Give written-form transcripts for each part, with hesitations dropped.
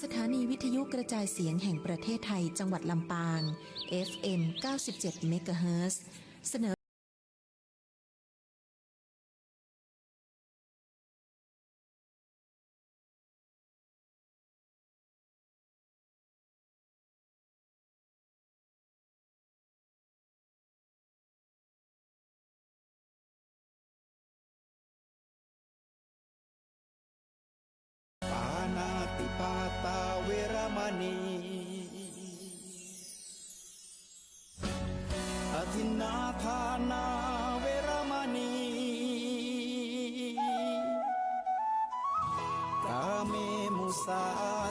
สถานีวิทยุกระจายเสียงแห่งประเทศไทยจังหวัดลำปาง FM 97 เมกะเฮิรตซ์เสนอปานาติปาตาเวรมณีอทินนาทานาเวรมณีกาเมมุสา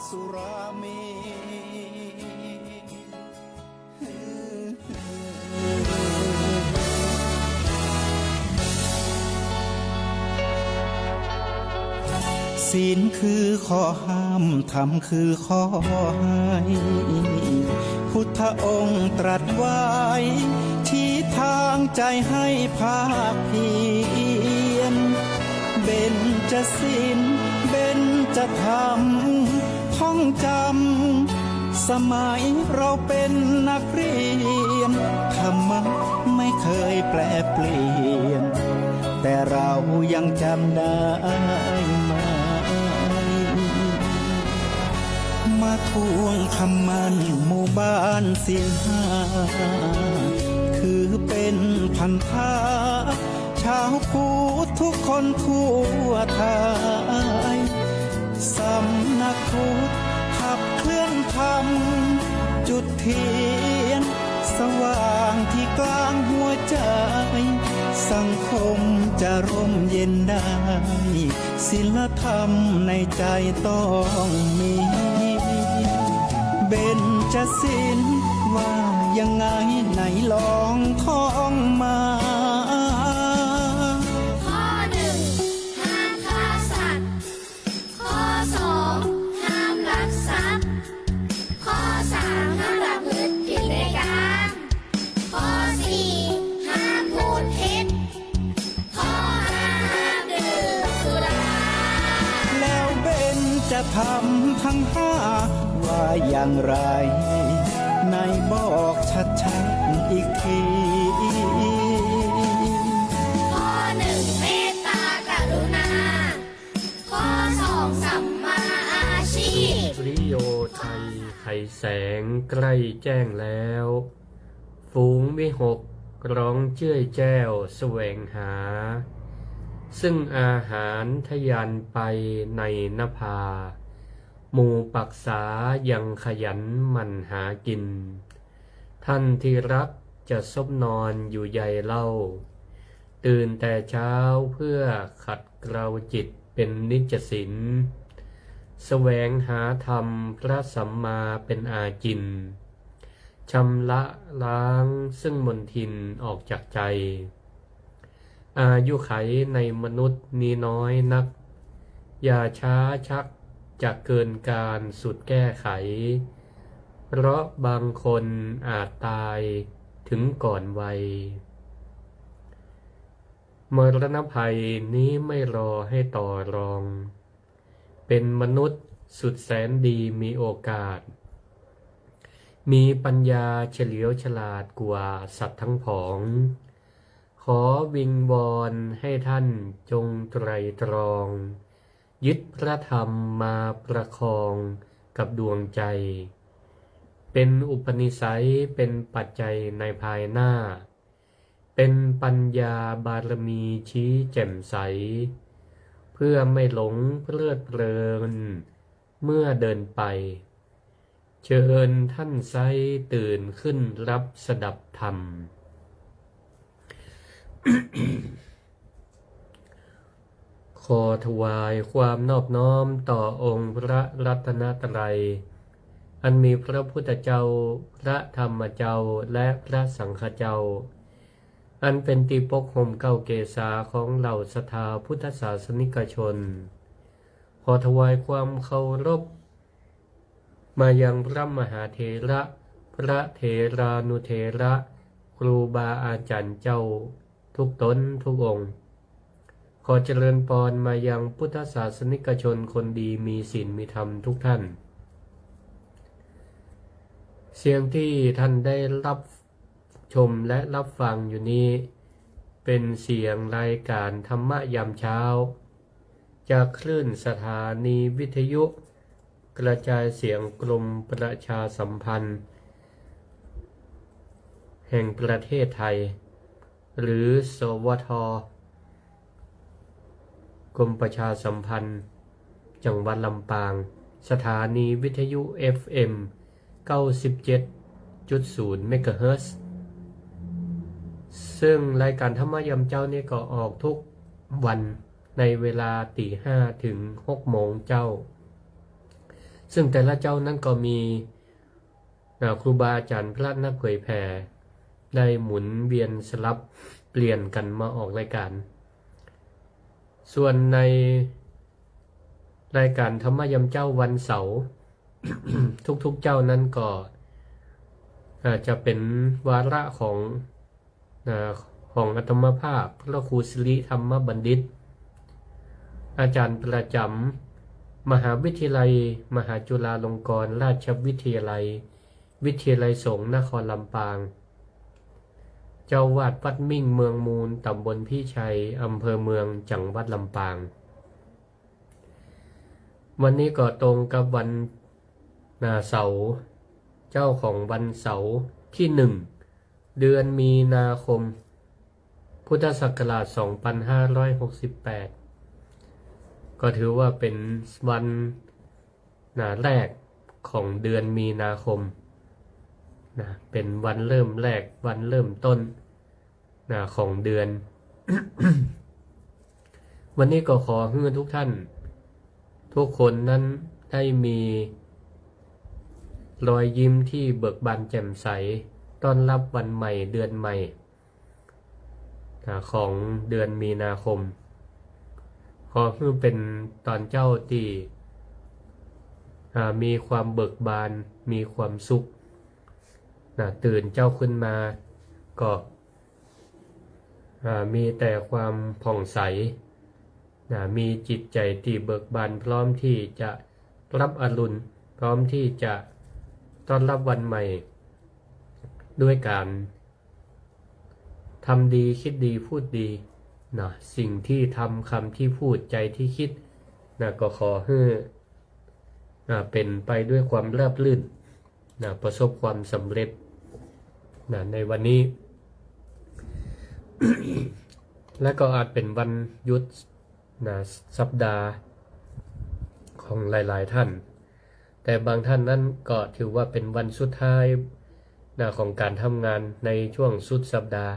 สุราเมศีลคือข้อห้ามธรรมคือข้อให้พุทธองค์ตรัสไว้ชี้ทางใจให้ภาคเพียรเบญจศีลเบญจธรรมท่องจำสมัยเราเป็นนักเรียนธรรมะไม่เคยแปรเปลี่ยนแต่เรายังจำได้มาทวงคำมันหมู่บ้านศีลห้าคือเป็นพันธะชาวพุทธทุกคนทั่วไทยสำนักพุทธขับเคลื่อนธรรมจุดเทียนสว่างที่กลางหัวใจสังคมจะร่มเย็นได้ศีลธรรมในใจต้องมีเบญจศีลว่ายังไงไหนลองท่องมาข้อหนึ่งห้ามฆ่าสัตว์ข้อสองห้ามลักทรัพย์ข้อสามห้ามประพฤติผิดในกามข้อสี่ห้ามพูดเท็จข้อห้าห้ามดื่มสุราแล้วเบญจะทำทั้งห้าว่าอย่างไรในบอกชัดๆอีกทีข้อหนึ่งเมตตากรุณาข้อสองสัมมาอาชีพริโยไทยไขแสงใกล้แจ้งแล้วฝูงวิหกร้องเจ้ยแจ้วแสวงหาซึ่งอาหารทะยานไปในนภาหมู่ปักษายังขยันหมั่นหากินท่านที่รักจะซบนอนอยู่ใยเล่าตื่นแต่เช้าเพื่อขัดเกลาจิตเป็นนิจศีลแสวงหาธรรมพระสัมมาเป็นอาจินชำระล้างซึ่งมลทินออกจากใจอายุไขในมนุษย์นี้น้อยนักอย่าช้าชักจะเกินการสุดแก้ไขเพราะบางคนอาจตายถึงก่อนวัยมรณภัยนี้ไม่รอให้ต่อรองเป็นมนุษย์สุดแสนดีมีโอกาสมีปัญญาเฉลียวฉลาดกว่าสัตว์ทั้งผองขอวิงวอนให้ท่านจงไตรตรองยึดพระธรรมมาประคองกับดวงใจเป็นอุปนิสัยเป็นปัจจัยในภายหน้าเป็นปัญญาบารมีชี้แจ่มใสเพื่อไม่หลงเพลิดเพลินเมื่อเดินไปเชิญท่านไซตื่นขึ้นรับสดับธรรม ขอถวายความนอบน้อมต่อองค์พระรัตนตรัยอันมีพระพุทธเจ้าพระธรรมเจ้าและพระสังฆเจ้าอันเป็นที่ปกห่มเก้าเกศาของเหล่าศรัทธาพุทธศาสนิกชนขอถวายความเคารพมายังพระมหาเถระพระเถรานุเถระครูบาอาจารย์เจ้าทุกตนทุกองค์ขอเจริญพรมายังพุทธศาสนิกชนคนดีมีศีลมีธรรมทุกท่าน เสียงที่ท่านได้รับชมและรับฟังอยู่นี้เป็นเสียงรายการธรรมะยามเช้าจากคลื่นสถานีวิทยุกระจายเสียงกรมประชาสัมพันธ์แห่งประเทศไทยหรือสวทกรมประชาสัมพันธ์จังหวัดลำปางสถานีวิทยุ FM 97.0 เมกะเฮิรตซ์ซึ่งรายการธรรมะยามเจ้านี่ก็ออกทุกวันในเวลาตี 5 ถึง 6 โมงเจ้าซึ่งแต่ละเจ้านั้นก็มีครูบาอาจารย์พระนักเผยแผ่ได้หมุนเวียนสลับเปลี่ยนกันมาออกรายการส่วนในรายการธรรมยามเจ้าวันเสาร์ ทุกๆเจ้านั้นก็จะเป็นวาระของอาตมภาพพระครูสิริธรรมบัณฑิตอาจารย์ประจำมหาวิทยาลัยมหาจุฬาลงกรณราชวิทยาลัยวิทยาลัยสงฆ์นครลำปางเจ้าวาดวัดมิ่งเมืองมูลตำบลพี่ชัยอำเภอเมืองจังหวัดลำปางวันนี้ก็ตรงกับวันเสาร์เจ้าของวันเสาร์ที่1เดือนมีนาคมพุทธศักราช2568ก็ถือว่าเป็นวันแรกของเดือนมีนาคมเป็นวันเริ่มแรกวันเริ่มต้นของเดือน วันนี้ก็ขอให้ทุกท่านทุกคนนั้นได้มีรอยยิ้มที่เบิกบานแจ่มใสต้อนรับวันใหม่เดือนใหม่ของเดือนมีนาคมขอให้เป็นตอนเจ้าที่มีความเบิกบานมีความสุขตื่นเจ้าขึ้นมาก็มีแต่ความผ่องใสมีจิตใจที่เบิกบานพร้อมที่จะรับอรุณพร้อมที่จะต้อนรับวันใหม่ด้วยการทำดีคิดดีพูดดีสิ่งที่ทำคำที่พูดใจที่คิดก็ขอให้เป็นไปด้วยความราบรื่นประสบความสำเร็จในวันนี้ และก็อาจเป็นวันหยุดสัปดาห์ของหลายๆท่านแต่บางท่านนั้นก็ถือว่าเป็นวันสุดท้ายของการทำงานในช่วงสุดสัปดาห์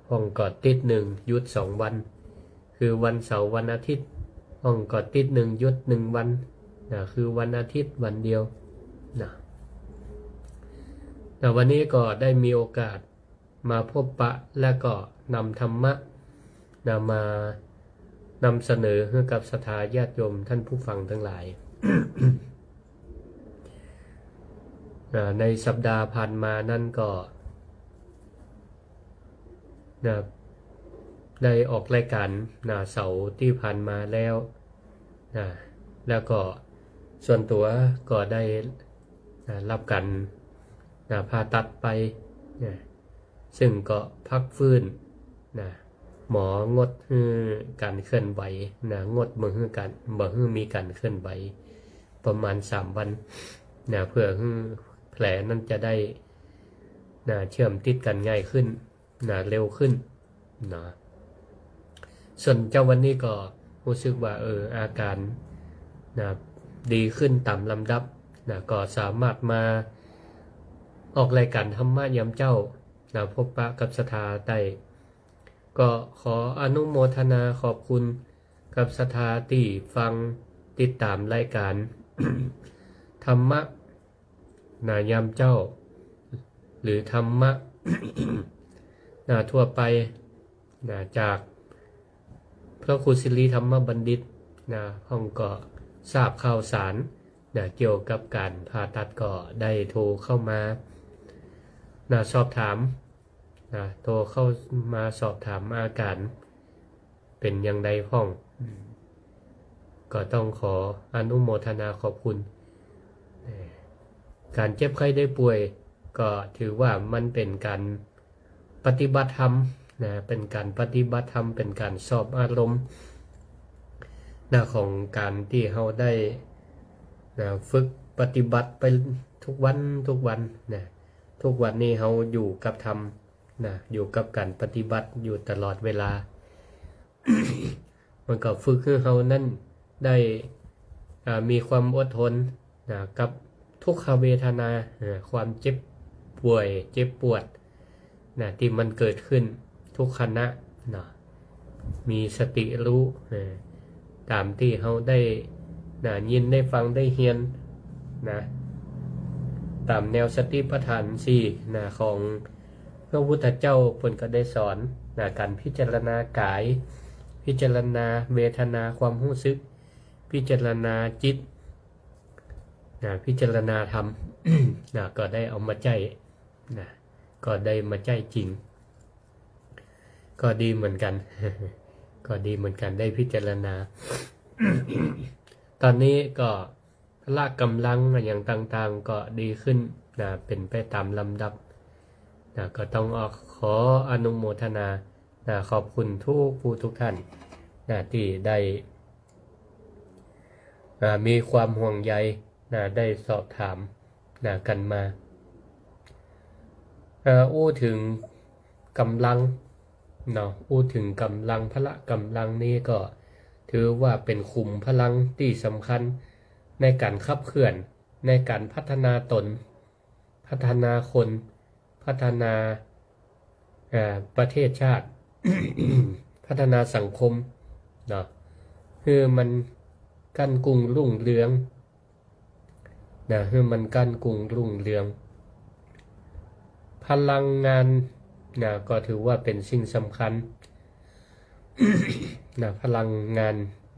ห้องก็ติด1หยุด2วันคือวันเสาร์วันอาทิตย์ห้องก็ติด1หยุด1วันคือวันอาทิตย์วันเดียวแต่วันนี้ก็ได้มีโอกาสมาพบปะและก็นำธรรมะมานำเสนอให้กับศรัทธาญาติโยมท่านผู้ฟังทั้งหลาย ในสัปดาห์ผ่านมานั่นก็ได้ออกรายการเสาร์ที่ผ่านมาแล้วแล้วก็ส่วนตัวก็ได้รับการผ่าตัดไปซึ่งก็พักฟื้นหมองดการเคลื่อนไหวงดบ่ให้มีการเคลื่อนไหวประมาณ3วันเพื่อให้แผลนั้นจะได้เชื่อมติดกันง่ายขึ้นเร็วขึ้นส่วนเจ้าวันนี้ก็รู้สึกว่าอาการดีขึ้นตามลำดับก็สามารถมาออกรายการธรรมะยามเจ้าพบปะกับศรัทธาได้ก็ขออนุโมทนาขอบคุณกับศรัทธาที่ฟังติดตามรายการ ธรรมะยามเจ้าหรือธรรมะ ทั่วไปจากพระครูสิริธรรมบัณฑิตห้องก็ทราบข่าวสารเกี่ยวกับการผ่าตัดก็ได้โทรเข้ามาสอบถามโทรเข้ามาสอบถามอาการเป็นอย่างไรพ้องก็ต้องขออนุโมทนาขอบคุณ การเจ็บไข้ได้ป่วยก็ถือว่ามันเป็นการปฏิบัติธรรมนะเป็นการปฏิบัติธรรมเป็นการสอบอารมณ์นะของการที่เราได้นะฝึกปฏิบัติไปทุกวันนะทุกวันนี้เราอยู่กับธรรมนะอยู่กับการปฏิบัติอยู่ตลอดเวลา มันก็ฝึกให้เรานั้นได้มีความอดทนนะกับทุกขเวทนาความเจ็บป่วยเจ็บปวดนะที่มันเกิดขึ้นทุกขณะนะมีสติรู้ตามที่เราได้นะยินได้ฟังได้เรียนนะตามแนวสติปัฏฐาน4นะของพระพุทธเจ้าเพิ่นก็ได้สอนนะการพิจารณากาย พิจารณาเวทนาความรู้สึกพิจารณาจิตนะพิจารณาธรรม นะก็ได้เอามาใจนะก็ได้มาใจจริงก็ดีเหมือนกัน ก็ดีเหมือนกันได้พิจารณา ตอนนี้ก็พละกำลังอย่างต่างๆก็ดีขึ้นนะเป็นไปตามลำดับนะก็ต้องขออนุโมทนานะขอบคุณทุกผู้ทุกท่านนะที่ได้มีความห่วงใยนะได้สอบถามนะกันมาอู้ถึงกำลังเนาะอู้ถึงกำลังพละกำลังนี้ก็ถือว่าเป็นขุมพลังที่สำคัญในการขับเคลื่อนในการพัฒนาตนพัฒนาคนพัฒนาประเทศชาติ พัฒนาสังคมเนาะคือมันกั้นกุ้งรุ่งเรืองนะคือมันกั้นกุ้งรุ่งเรืองพลังงานนะก็ถือว่าเป็นสิ่งสำคัญ นะพลังงาน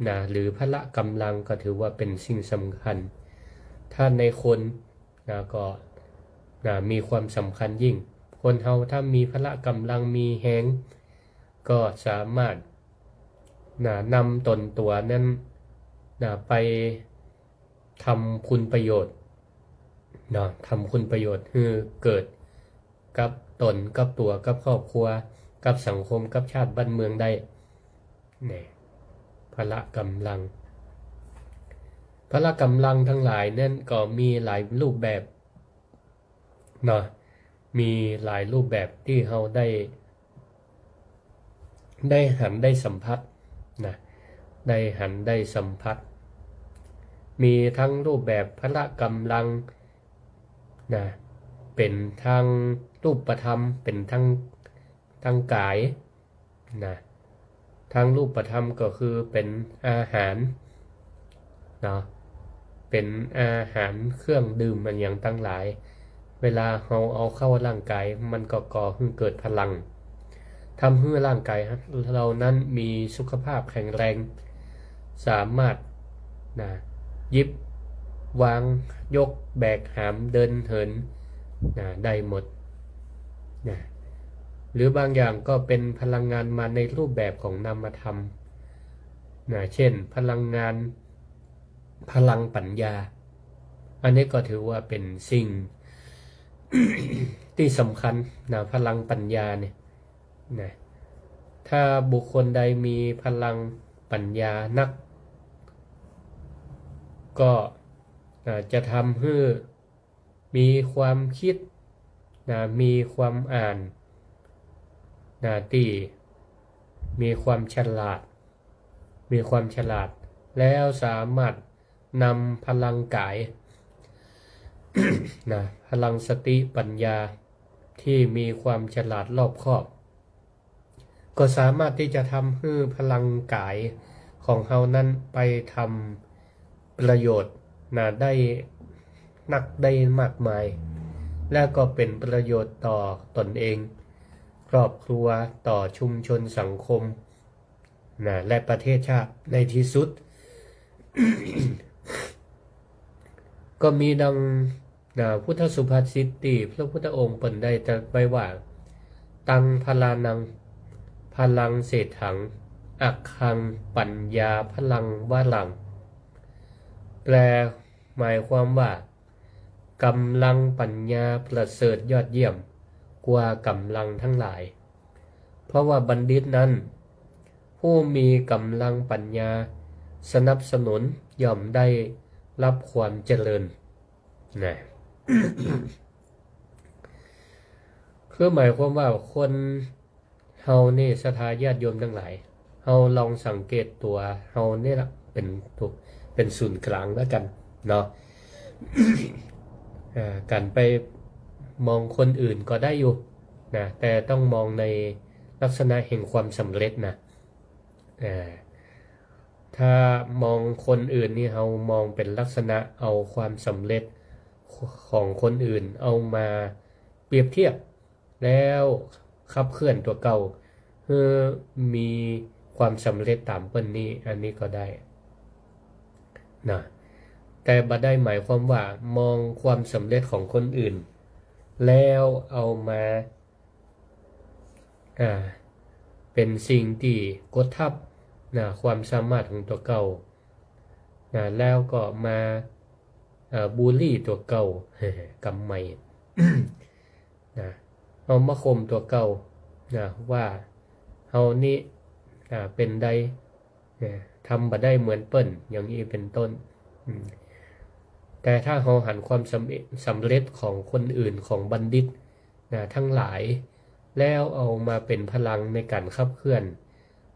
นะหรือพละกำลังก็ถือว่าเป็นสิ่งสำคัญถ้าในคนนะก็นะมีความสำคัญยิ่งคนเฮาถ้ามีพละกำลังมีแฮงก็สามารถนะนำตนตัวนั้นนะไปทำคุณประโยชน์นะทำคุณประโยชน์คือเกิดกับตนกับตัวกับครอบครัวกับสังคมกับชาติบ้านเมืองได้เนี่ยพละกำลังพละกำลังทั้งหลายนั่นก็มีหลายรูปแบบเนาะมีหลายรูปแบบที่เราได้หันได้สัมผัสนะได้หันได้สัมผัสมีทั้งรูปแบบพละกำลังนะเป็นทั้งรูปธรรมเป็นทั้งกายนะทั้งรูปธรรมก็คือเป็นอาหารเนาะเป็นอาหารเครื่องดื่มมันอย่างตั้งหลายเวลาเราเอาเข้าร่างกายมันก็ก่อให้เกิดพลังทำให้ร่างกายเรานั้นมีสุขภาพแข็งแรงสามารถนะยิบวางยกแบกหามเดินเหินนะได้หมดนะหรือบางอย่างก็เป็นพลังงานมาในรูปแบบของนามธรรมนะเช่นพลังงานพลังปัญญาอันนี้ก็ถือว่าเป็นสิ่ง ที่สำคัญนะพลังปัญญาเนี่ยนะถ้าบุคคลใดมีพลังปัญญานักก็จะทำให้มีความคิดนะมีความอ่านนะที่มีความฉลาดแล้วสามารถนำพลังกาย นะพลังสติปัญญาที่มีความฉลาดรอบคอบก็สามารถที่จะทำให้พลังกายของเรานั้นไปทำประโยชน์นะได้นักได้มากมายและก็เป็นประโยชน์ต่อตนเองครอบครัวต่อชุมชนสังคมนะและประเทศชาติในที่สุด ก็มีดังพุทธสุภาษิตที่พระพุทธองค์เปิ่นได้ตรัสไว้ว่าตังพลานังพลังเศรษฐังอักขังปัญญาพลังวาลังแปลหมายความว่า กำลังปัญญาประเสริฐยอดเยี่ยมกว่ากำลังทั้งหลายเพราะว่าบัณฑิตนั้นผู้มีกำลังปัญญาสนับสนุนย่อมได้รับความเจริญนะ คือหมายความว่าคนเฮานี่ศรัทธาญาติโยมทั้งหลายเฮาลองสังเกตตัวเฮานี่ละเป็นศูนย์กลางแล้วกันเนาะ กันไปมองคนอื่นก็ได้อยู่นะแต่ต้องมองในลักษณะแห่งความสำเร็จนะถ้ามองคนอื่นนี่เรามองเป็นลักษณะเอาความสำเร็จของคนอื่นเอามาเปรียบเทียบแล้วขับเคลื่อนตัวเก่าเพื่อมีความสำเร็จตามเปิ้นนี้อันนี้ก็ได้นะแต่บ่ได้หมายความว่ามองความสำเร็จของคนอื่นแล้วเอามาเป็นสิ่งที่กดทับนะความสามารถของตัวเก่านะแล้วก็มาบูลลี่ตัวเก่ากำไม นะเอามาคมตัวเก่านะว่าเฮานี่เป็นใดทำบ่ได้เหมือนเปิ้นอย่างนี้เป็นต้นแต่ถ้าเราหันความสำเร็จของคนอื่นของบัณฑิตนะทั้งหลายแล้วเอามาเป็นพลังในการขับเคลื่อน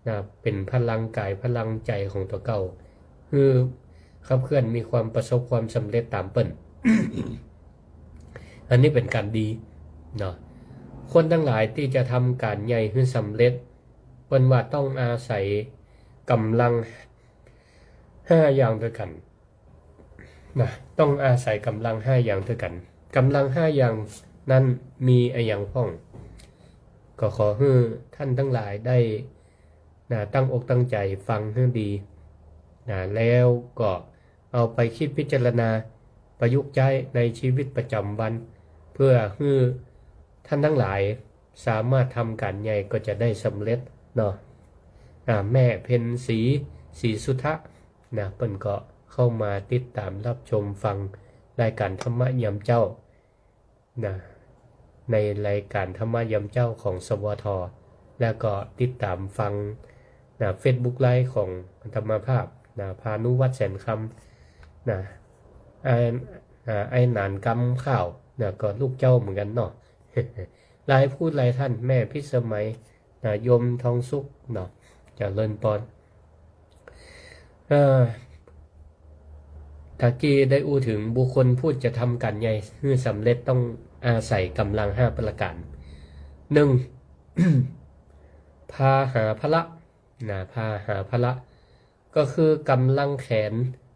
นะเป็นพลังกายพลังใจของตัวเก่าคือขับเคลื่อนมีความประสบความสำเร็จตามเปิ้น อันนี้เป็นการดีเนาะคนทั้งหลายที่จะทำการใหญ่ขึ้นสำเร็จเปิ้นว่าต้องอาศัยกำลัง5อย่างด้วยกันนะต้องอาศัยกำลัง5อย่างด้วยกันกำลัง5อย่างนั้นมีอะไรอย่างพ้องก็ขอให้ท่านทั้งหลายได้ตั้งอกตั้งใจฟังให้ดีแล้วก็เอาไปคิดพิจารณาประยุกต์ใช้ในชีวิตประจำวันเพื่อให้ท่านทั้งหลายสามารถทำการใหญ่ก็จะได้สำเร็จเนาะแม่เพ็ญศรีสุทธะเปิ้นก็เข้ามาติดตามรับชมฟังรายการธรรมะยามเจ้าในรายการธรรมะยามเจ้าของสวท.แล้วก็ติดตามฟังFacebook ไลฟ์ของธรรมภาพพานุวัฒน์แสนคำไอ้หนานกำข้าวก็ลูกเจ้าเหมือนกันเนาะ หลายพูดหลายท่านแม่พิสมัยยมทองสุขเนาะจะเลินปอนตะกี้ได้อู้ถึงบุคคลพูดจะทำการใหญ่ให้สำเร็จต้องอาศัยกำลัง5ประการ 1. พาหาพละพาหาพละก็คือกำลังแขน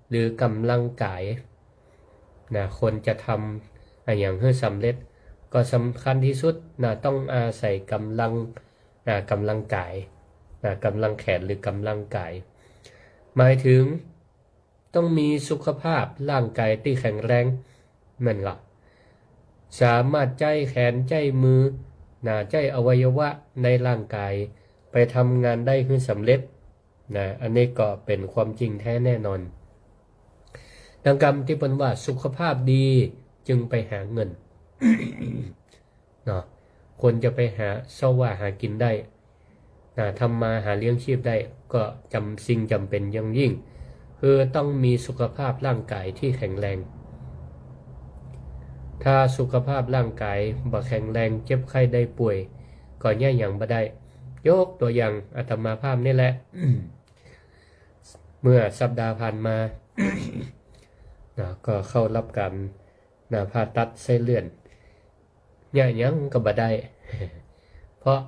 หรือกำลังกายคนจะทำอย่างให้สำเร็จก็สำคัญที่สุดต้องอาศัยกำลังกายกำลังแขนหรือกำลังกายหมายถึงต้องมีสุขภาพร่างกายที่แข็งแรงนั่นล่ะสามารถใจแขนใจมือใจอวัยวะในร่างกายไปทำงานได้ให้สำเร็จอันนี้ก็เป็นความจริงแท้แน่นอนดังคำที่เปิ้นว่าสุขภาพดีจึงไปหาเงิน คนจะไปหาเช้าว่าหากินได้ทำมาหาเลี้ยงชีพได้ก็สิ่งจำเป็นอย่างยิ่งคือต้องมีสุขภาพร่างกายที่แข็งแรงถ้าสุขภาพร่างกายบ่แข็งแรงเจ็บไข้ได้ป่วยก็แย่อย่างบ่ได้ยกตัวอย่างอาตมาภาพนี่แหละ เมื่อสัปดาห์ผ่านมา ก็เข้ารับการผ่าตัดเส้นเลือดยังก็บ่ได้ เพราะ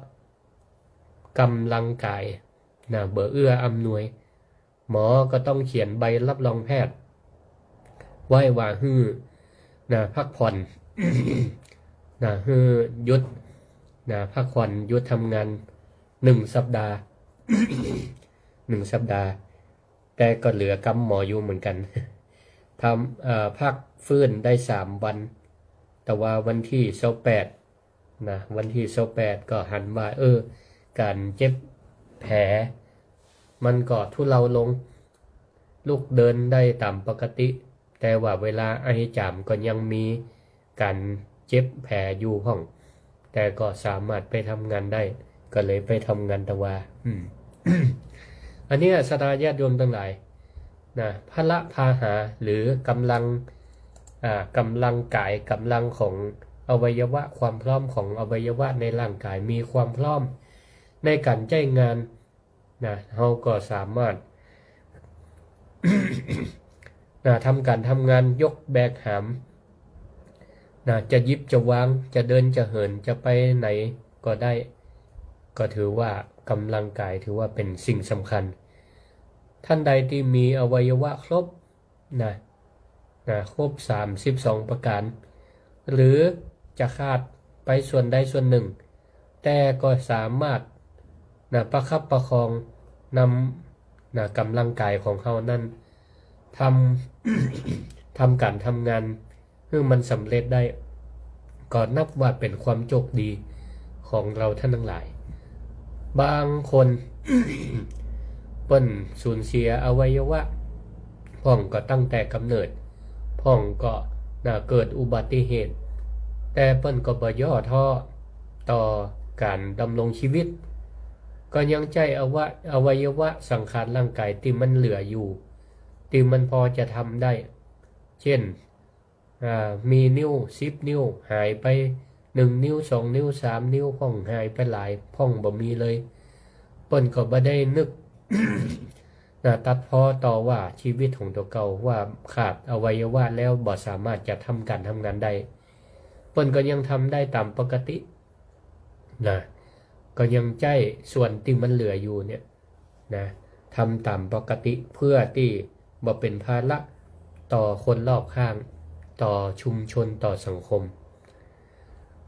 กำลังกายเบอเอื้ออำนวยหมอก็ต้องเขียนใบรับรองแพทย์ไว้ว่าฮื้อพักผ่อน ฮื้อหยุดพักผ่อนหยุดทำงาน1 สัปดาห์ 1 สัปดาห์แต่ก็เหลือกำหมออยู่เหมือนกันทำพักฟื้นได้3 วันแต่ว่าวันที่28วันที่28ก็หันว่าการเจ็บแผลมันก็ทุเลาลงลุกเดินได้ตามปกติแต่ว่าเวลาไอจามก็ยังมี การเจ็บแผลอยู่ห้อง แต่ก็สามารถไปทำงานได้ ก็เลยไปทำงานตะวา อันนี้ศรัทธาญาติโยมทั้งหลายนะพละพาหาหรือกำลังกายกำลังของอวัยวะความพร้อมของอวัยวะในร่างกายมีความพร้อมในการใช้งานนะเราก็สามารถ ทำการทำงานยกแบกหามจะยิบจะวางจะเดินจะเหินจะไปไหนก็ได้ ก็ถือว่ากำลังกายถือว่าเป็นสิ่งสำคัญ ท่านใดที่มีอวัยวะครบครบ32ประการหรือจะขาดไปส่วนใดส่วนหนึ่งแต่ก็สามารถประคับประคองนำกำลังกายของเขานั้นทำการทำงานให้มันสำเร็จได้ก็นับว่าเป็นความโชคดีของเราท่านทั้งหลายบางคน เปิ้นสูญเสียอวัยวะพ่องก็ตั้งแต่กำเนิดพ่องก็เกิดอุบัติเหตุแต่เปิ้นก็บ่ย่อท้อต่อการดำรงชีวิตก็ยังใจอวัยวะสังขารร่างกายที่มันเหลืออยู่ที่มันพอจะทำได้เช่นมีนิ้ว10นิ้วหายไป1นิ้ว2นิ้ว3นิ้วพ่องหายไปหลายพ่องบ่มีเลยเปิ้นก็บ่ได้นึก ตัดพ้อต่อว่าชีวิตของตัวเก่าว่าขาดอวัยวะแล้วบ่สามารถจะทำการทำงานได้เปิ้นก็ยังทำได้ตามปกติก็ยังใจส่วนที่มันเหลืออยู่เนี่ยทำตามปกติเพื่อที่บ่เป็นภาระต่อคนรอบข้างต่อชุมชนต่อสังคม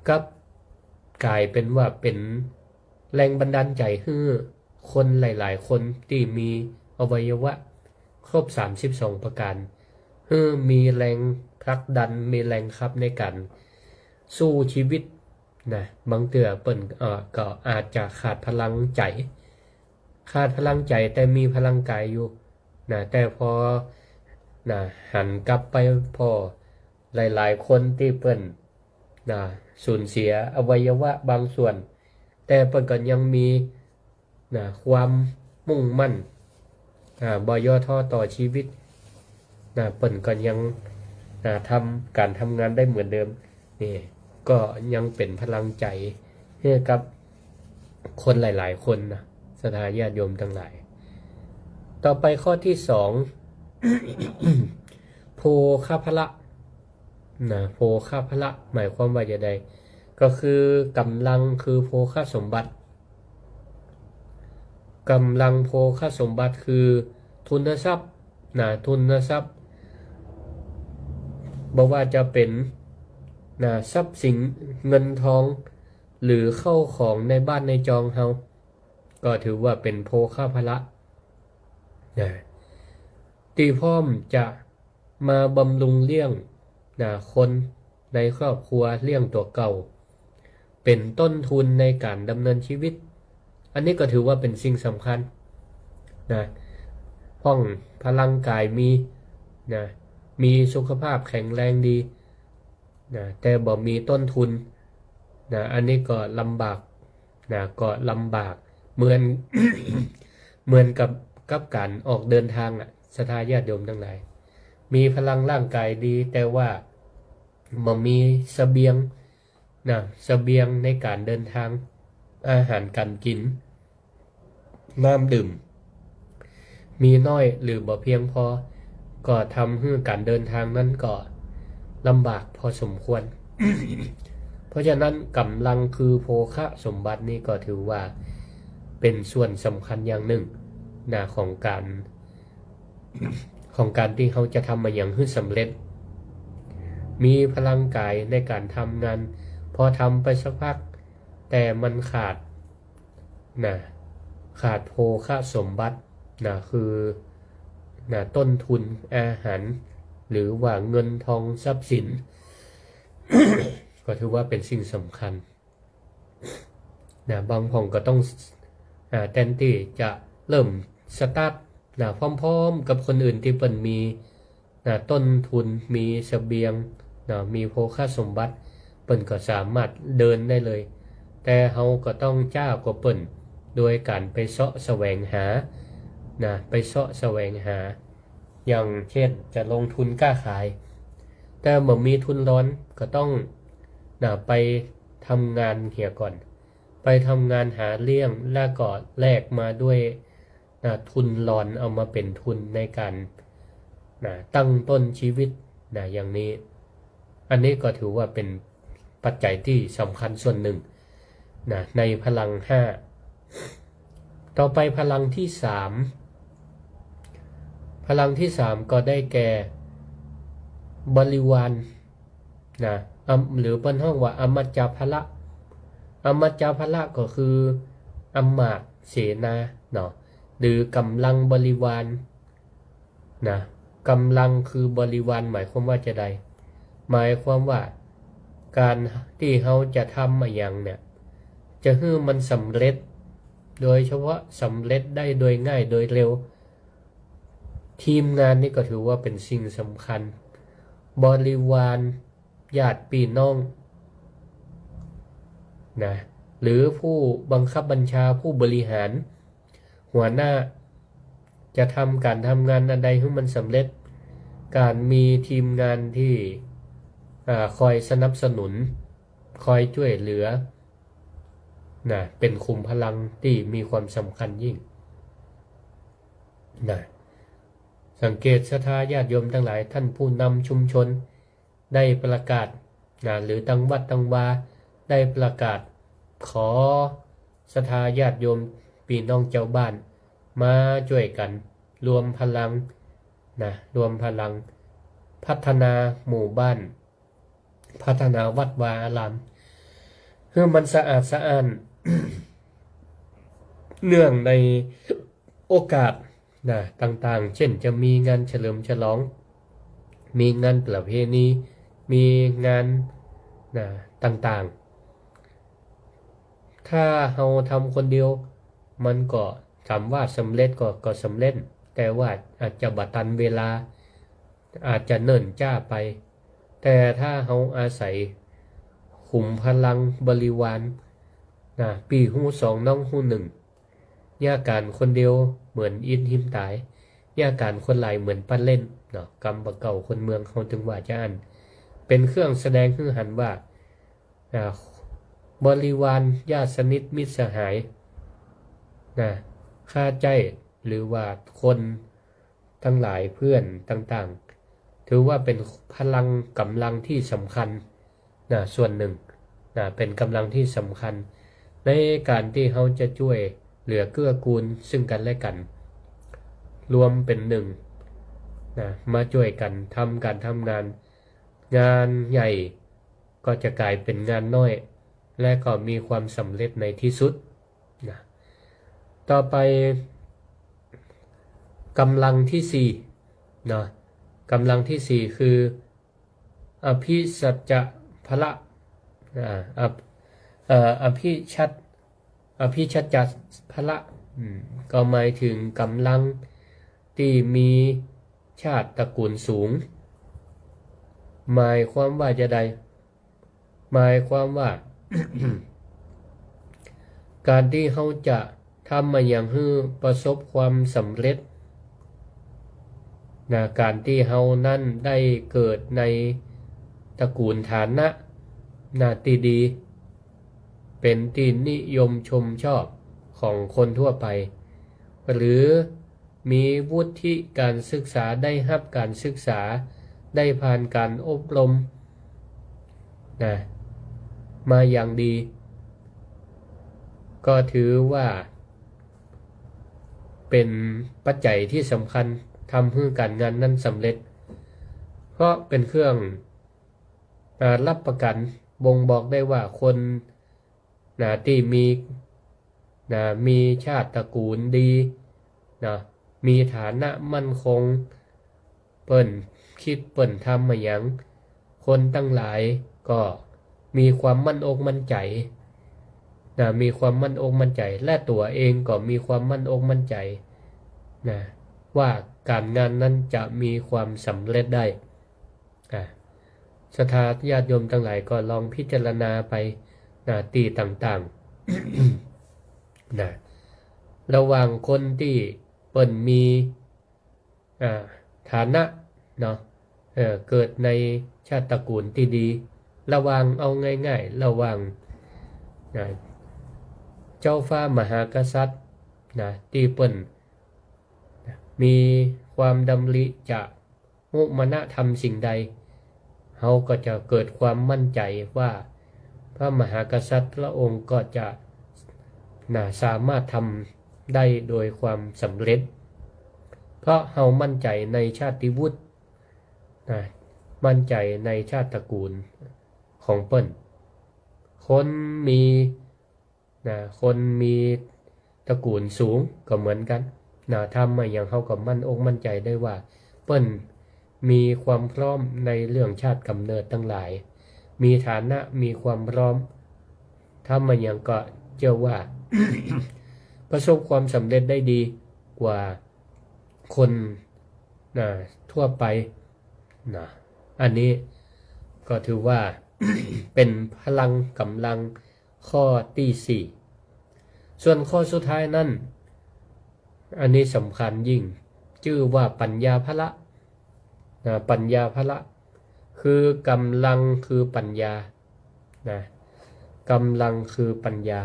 กับกลายเป็นว่าเป็นแรงบันดาลใจให้คนหลายๆคนที่มีอวัยวะครบ32ประการให้มีแรงผลักดันมีแรงขับในการสู้ชีวิตบางเตือเปิ้นก็อาจจะขาดพลังใจแต่มีพลังกายอยู่แต่พอหันกลับไปพอหลายๆคนที่เปิ้นสูญเสียอวัยวะบางส่วนแต่เปิ้นก็ยังมีความมุ่งมั่นบ่ย่อท้อต่อชีวิตเปิ้นก็ยังทำการทำงานได้เหมือนเดิมนี่ก็ยังเป็นพลังใจให้กับคนหลายๆคนศรัทธาญาติโยมทั้งหลายต่อไปข้อที่2 โภคพละโภคพละหมายความว่าอย่างไรก็คือกำลังคือโภคสมบัติกำลังโภคสมบัติคือทุนทรัพย์ทุนทรัพย์บอกว่าจะเป็นทรัพย์สินเงินทองหรือเข้าของในบ้านในจองเฮาก็ถือว่าเป็นโภคพละที่พร้อมจะมาบำรุงเลี้ยงคนในครอบครัวเลี้ยงตัวเก่าเป็นต้นทุนในการดำเนินชีวิตอันนี้ก็ถือว่าเป็นสิ่งสำคัญพ้องพลังกายมีสุขภาพแข็งแรงดีแต่บ่มีต้นทุนอันนี้ก็ลำบากเหมือน เหมือนกับการออกเดินทางศรัทธาญาติโยมทั้งหลายมีพลังร่างกายดีแต่ว่าบ่มีเสบียงเสบียงในการเดินทางอาหารการกินน้ำดื่มมีน้อยหรือบ่เพียงพอก็ทำให้การเดินทางนั้นก็ลำบากพอสมควร เพราะฉะนั้นกำลังคือโภคสมบัตินี้ก็ถือว่าเป็นส่วนสำคัญอย่างหนึ่งของการที่เขาจะทำมาอย่างให้สำเร็จมีพลังกายในการทำงานพอทำไปสักพักแต่มันขาดโภคสมบัติคือต้นทุนอาหารหรือว่าเงินทองทรัพย์สิน ก็ถือว่าเป็นสิ่งสำคัญบางพ่องก็ต้องแทนที่จะเริ่มสตาร์ทพร้อมๆกับคนอื่นที่เปิ้นมีต้นทุนมีเสบียง เนาะมีโภคสมบัติเปิ่นก็สามารถเดินได้เลยแต่เฮาก็ต้องจ้ากว่าเปิ่นโดยการไปเสาะแสวงหานะไปเสาะแสวงหาอย่างเช่นจะลงทุนค้าขายแต่เมื่อมีทุนร้อนก็ต้องนะไปทำงานเหียก่อนไปทำงานหาเลี้ยงแล้วก็แลกมาด้วยนะทุนร้อนเอามาเป็นทุนในการนะตั้งต้นชีวิตนะอย่างนี้อันนี้ก็ถือว่าเป็นปัจจัยที่สำคัญส่วนหนึ่งนะในพลัง5ต่อไปพลังที่3พลังที่3ก็ได้แก่บริวารนะหรือเป็นห้องว่าอมัจจพละอมัจจพละก็คืออำมาตย์เสนาเนาะหรือกำลังบริวารนะกำลังคือบริวารหมายความว่าจะใดหมายความว่าการที่เขาจะทำอะไรอย่างเนี่ยจะให้มันสำเร็จโดยเฉพาะสำเร็จได้โดยง่ายโดยเร็วทีมงานนี่ก็ถือว่าเป็นสิ่งสำคัญบริวารญาติพี่น้องนะหรือผู้บังคับบัญชาผู้บริหารหัวหน้าจะทำการทำงานอันใดให้มันสำเร็จการมีทีมงานที่คอยสนับสนุนคอยช่วยเหลือนะเป็นคุมพลังที่มีความสำคัญยิ่งนะสังเกตศรัทธาญาติโยมทั้งหลายท่านผู้นำชุมชนได้ประกาศนะหรือตั้งวัดตั้งวาได้ประกาศขอศรัทธาญาติโยมพี่น้องเจ้าบ้านมาช่วยกันรวมพลังนะรวมพลังพัฒนาหมู่บ้านพัฒนาวัดวาอารามเพื่อมันสะอาดสะอ้าน เนื่องในโอกาสนะต่างๆเช่นจะมีงานเฉลิมฉลองมีงานประเพณีมีงานนะต่างๆถ้าเราทำคนเดียวมันก็ถามว่าสำเร็จก็สำเร็จแต่ว่าอาจจะบัตันเวลาอาจจะเนิ่นจ้าไปแต่ถ้าเราอาศัยขุมพลังบริวารนะปีหู2น้องหู1ย่าการคนเดียวเหมือนอินหิมตายย่าการคนหลายเหมือนปั้นเล่นเนาะกำบะเก่าคนเมืองเขาจึงว่าจะอันเป็นเครื่องแสดงให้หันว่าบริวารญาติสนิทมิตรสหายนะค่าใจหรือว่าคนทั้งหลายเพื่อนต่างๆถือว่าเป็นพลังกำลังที่สำคัญนะส่วนหนึ่งนะเป็นกำลังที่สำคัญในการที่เขาจะช่วยเหลือเกื้อกูลซึ่งกันและกันรวมเป็นหนึ่งนะมาช่วยกันทำการทำงานงานใหญ่ก็จะกลายเป็นงานน้อยและก็มีความสำเร็จในที่สุดนะต่อไปกำลังที่4นะกำลังที่4คืออภิสัจจะพละอภิชัจจะพละก็หมายถึงกำลังที่มีชาติตระกูลสูงหมายความว่าจะใดหมายความว่า การที่เขาจะทำมาอย่างให้ประสบความสำเร็จนะการที่เขานั้นได้เกิดในตระกูลฐานะนาตีดีเป็นที่นิยมชมชอบของคนทั่วไปหรือมีวุฒิการศึกษาได้รับการศึกษาได้ผ่านการอบรมนะมาอย่างดีก็ถือว่าเป็นปัจจัยที่สำคัญทำให้การงานนั้นสำเร็จเพราะเป็นเครื่องรับประกันบ่งบอกได้ว่าคนที่มีชาติตระกูลดีมีฐานะมั่นคงเปิ้นคิดเปิ้นทำมาอย่างคนตั้งหลายก็มีความมั่นอกมั่นใจมีความมั่นอกมั่นใจและตัวเองก็มีความมั่นอกมั่นใจว่าการงานนั้นจะมีความสำเร็จได้ ศรัทธาญาติโยมทั้งหลายก็ลองพิจารณาไปตีต่างๆ ระหว่างคนที่เปิ้นมีฐานะเนาะเกิดในชาติตระกูลที่ดีระหว่างเอาง่ายๆระหว่างเจ้าฟ้ามหากษัตริย์ที่เปิ้นมีความดำริจะมุมาทำสิ่งใดเขาก็จะเกิดความมั่นใจว่าพระมหากษัตริย์พระองค์ก็จะสามารถทำได้โดยความสำเร็จเพราะเขามั่นใจในชาติวุฒิมั่นใจในชาติตระกูลของเปิ้นคนมีตระกูลสูงก็เหมือนกันทำมาอย่างเขาก็มั่นอกมั่นใจได้ว่าเปิ้นมีความพร้อมในเรื่องชาติกำเนิดทั้งหลายมีฐานะมีความพร้อมทำมาอย่างก็เชื่อว่า ประสบความสำเร็จได้ดีกว่าคนทั่วไปอันนี้ก็ถือว่า เป็นพลังกำลังข้อที่4ส่วนข้อสุดท้ายนั่นอันนี้สำคัญยิ่งชื่อว่าปัญญาภละปัญญาภละคือกำลังคือปัญญากำลังคือปัญญา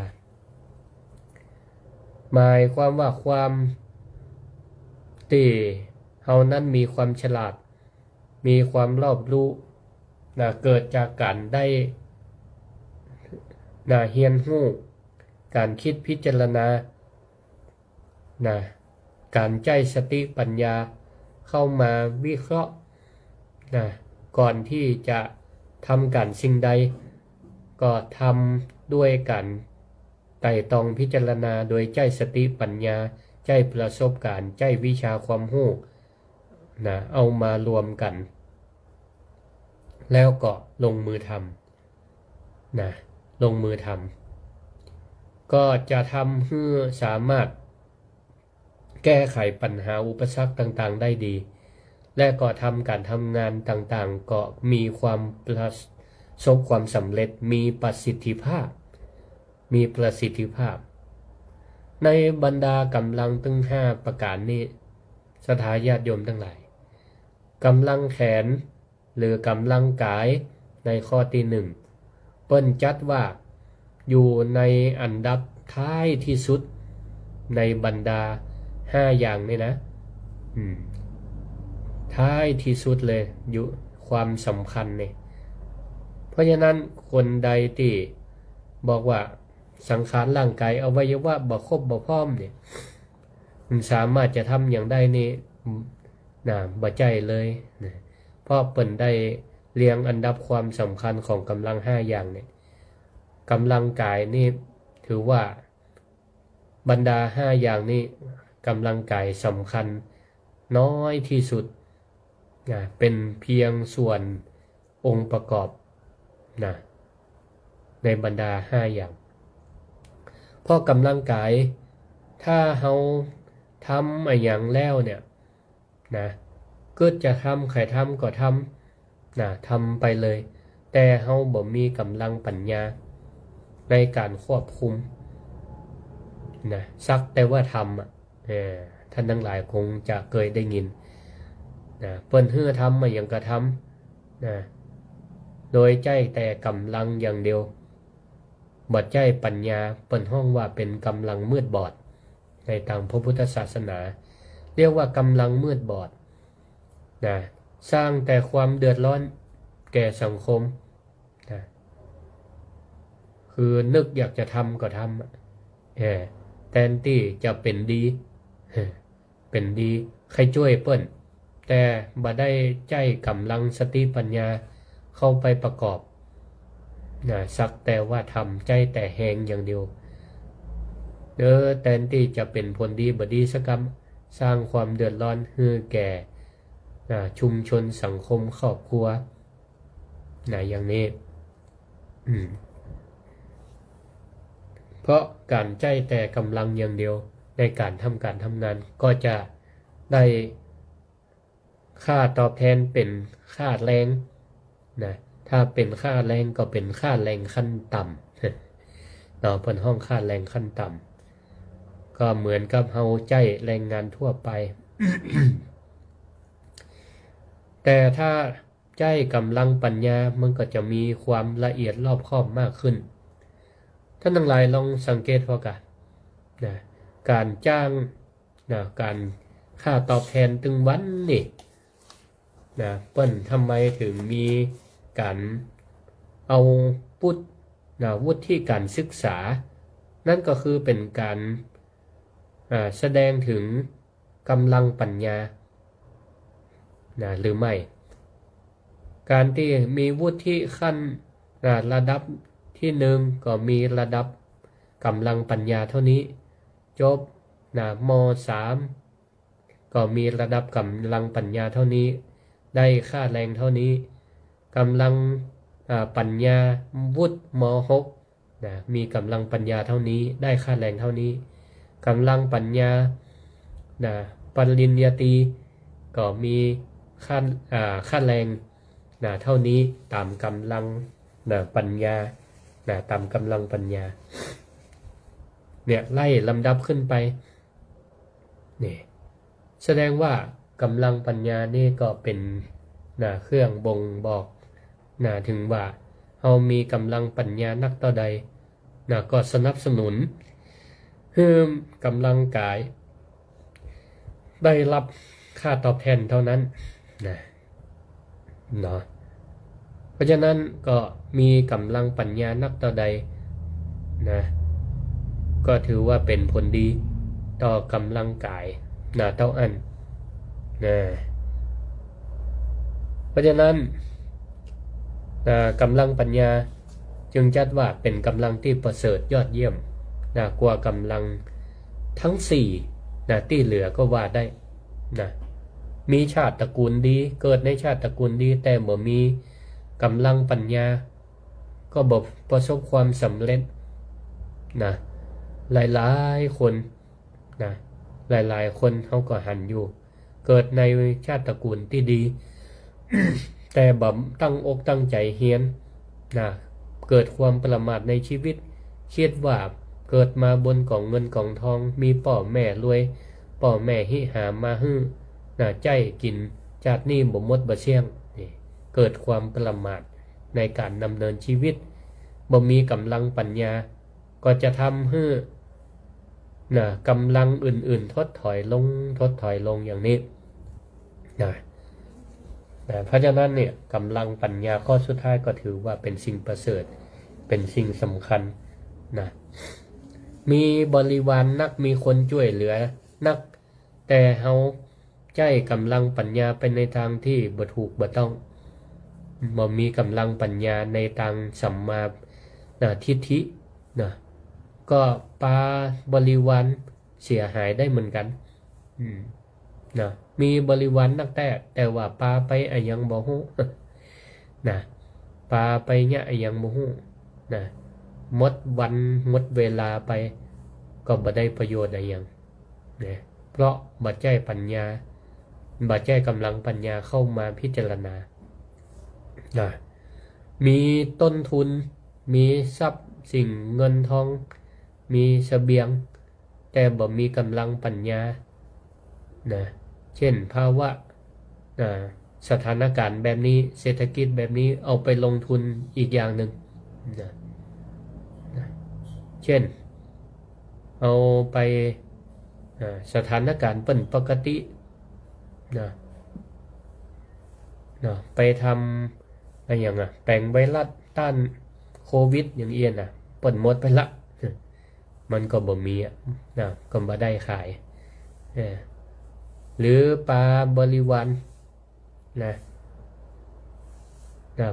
หมายความว่าความที่เฮานั้นมีความฉลาดมีความรอบรู้เกิดจากการได้เรียนรู้การคิดพิจารณาการใช้สติปัญญาเข้ามาวิเคราะห์ก่อนที่จะทำการสิ่งใดก็ทำด้วยการไต่ตองพิจารณาโดยใช้สติปัญญาใช้ประสบการณ์ใช้วิชาความรู้เอามารวมกันแล้วก็ลงมือทำลงมือทำก็จะทำให้สามารถแก้ไขปัญหาอุปสรรคต่างๆได้ดีและก็ทำการทำงานต่างๆก็มีความประสบความสำเร็จมีประสิทธิภาพในบรรดากำลังทั้ง5ประการนี้ศรัทธาญาติโยมทั้งหลายกำลังแขนหรือกำลังกายในข้อที่1เปิ้นจัดว่าอยู่ในอันดับท้ายที่สุดในบรรดา5อย่างนี้นะท้ายที่สุดเลยอยู่ความสำคัญเนี่ยเพราะฉะนั้นคนใดที่บอกว่าสังขารร่างกายอวัยวะบ่ครบบ่พร้อมเนี่ยมันสามารถจะทำอย่างได้นี่บ่ใจเลยเพราะเปิ้นได้เรียงอันดับความสำคัญของกำลัง5อย่างเนี่ยกำลังกายนี่ถือว่าบรรดา5อย่างนี้กำลังกายสำคัญน้อยที่สุดเป็นเพียงส่วนองค์ประกอบในบรรดา5อย่างเพราะกำลังกายถ้าเราทำอย่างแล้วเนี่ยก็จะทำใครทำก็ทำทำไปเลยแต่เราบ่มีกำลังปัญญาในการควบคุมสักแต่ว่าทำท่านทั้งหลายคงจะเคยได้ยินเปิ้นเฮือทำอย่างกระทำโดยใจแต่กำลังอย่างเดียวบ่ใจปัญญาเปิ้นห้องว่าเป็นกำลังมืดบอดในทางพระพุทธศาสนาเรียกว่ากำลังมืดบอดสร้างแต่ความเดือดร้อนแก่สังคมคือนึกอยากจะทำก็ทำแทนที่จะเป็นดีใครช่วยเปิ้นแต่บ่ได้ใจกำลังสติปัญญาเข้าไปประกอบสักแต่ว่าทำใจแต่แหงอย่างเดียวแทนที่จะเป็นผลดีบ่ดีสักกรรมสร้างความเดือดร้อนให้แก่ชุมชนสังคมครอบครัวอย่างนี้เพราะการใจแต่กำลังอย่างเดียวในการทำงานก็จะได้ค่าตอบแทนเป็นค่าแรง ถ้าเป็นค่าแรงก็เป็นค่าแรงขั้นต่ำเนาะเป็นห้องค่าแรงขั้นต่ำก็เหมือนกับเฮาใจแรงงานทั่วไป แต่ถ้าใจกำลังปัญญามันก็จะมีความละเอียดรอบคอบมากขึ้นท่านทั้งหลายลองสังเกตพอกันนะการจ้างนะการค่าตอบแทนตึงวันนี่นะเปิ้นทำไมถึงมีการเอาวุฒิการศึกษานั่นก็คือเป็นการแสดงถึงกำลังปัญญาหรือไม่การที่มีวุฒิขั้นระดับที่หนึ่งก็มีระดับกำลังปัญญาเท่านี้จบม.3 ก็มีระดับกำลังปัญญาเท่านี้ได้ค่าแรงเท่านี้กำลังปัญญาวุฒิม.6 มีกำลังปัญญาเท่านี้ได้ค่าแรงเท่านี้กำลังปัญญาปริญญาตรีก็มีค่าแรงเท่านี้ตามกำลังปัญญาตามกำลังปัญญาเนี่ยไล่ลำดับขึ้นไปนี่แสดงว่ากำลังปัญญานี่ก็เป็นเครื่องบ่งบอกถึงว่าเรามีกำลังปัญญานักต่อใดก็สนับสนุนให้กำลังกายได้รับค่าตอบแทนเท่านั้นเนาะเพราะฉะนั้นก็มีกำลังปัญญานักต่อใดก็ถือว่าเป็นผลดีต่อกำลังกายเท่าอันเพราะฉะนั้นกำลังปัญญาจึงจัดว่าเป็นกำลังที่ประเสริฐยอดเยี่ยมกว่ากำลังทั้ง4ที่เหลือก็ว่าได้มีชาติตระกูลดีเกิดในชาติตระกูลดีแต่บ่มีกำลังปัญญาก็บ่ประสบความสำเร็จหลายๆคนหลายๆคนเขาก็หันอยู่เกิดในชาติตระกูลที่ดี แต่บ่ตั้งอกตั้งใจเฮียนเกิดความประมาทในชีวิตคิดว่าเกิดมาบนกองเงินกองทองมีพ่อแม่รวยพ่อแม่หิหามาฮื้อใจกินจาดนี้บ่หมดบ่เสี่ยงเกิดความประมาทในการดำเนินชีวิตบ่มีกำลังปัญญาก็จะทำให้กำลังอื่นๆถดถอยลงอย่างนี้เพราะฉะนั้นเนี่ยกำลังปัญญาข้อสุดท้ายก็ถือว่าเป็นสิ่งประเสริฐเป็นสิ่งสำคัญมีบริวารนักมีคนช่วยเหลือนักแต่เฮาใจกำลังปัญญาไปในทางที่บ่ถูกบ่ต้องบ่มีกำลังปัญญาในทางสัมมาทิฏฐิก็ปาบริวารเสียหายได้เหมือนกันมีบริวารนักแต่ว่าปาไปยังบ่ฮู้ปาไปเนี่ยยังบ่ฮู้หมดวันหมดเวลาไปก็บ่ได้ประโยชน์อะไรอย่างเพราะบ่ใจปัญญาบ่ใจกำลังปัญญาเข้ามาพิจารณามีต้นทุนมีทรัพย์สิ่งเงินทองมีเสบียงแต่บ่มีกำลังปัญญาเช่นภาวะสถานการณ์แบบนี้เศรษฐกิจแบบนี้เอาไปลงทุนอีกอย่างหนึ่งเช่นเอาไปสถานการณ์เป็นปกติไปทำอะไรอย่างแปลงไวรัสต้านโควิดอย่างเอียนเปิดหมดไปละมันก็บ่มีก็บ่ได้ขายหรือปลาบริวาร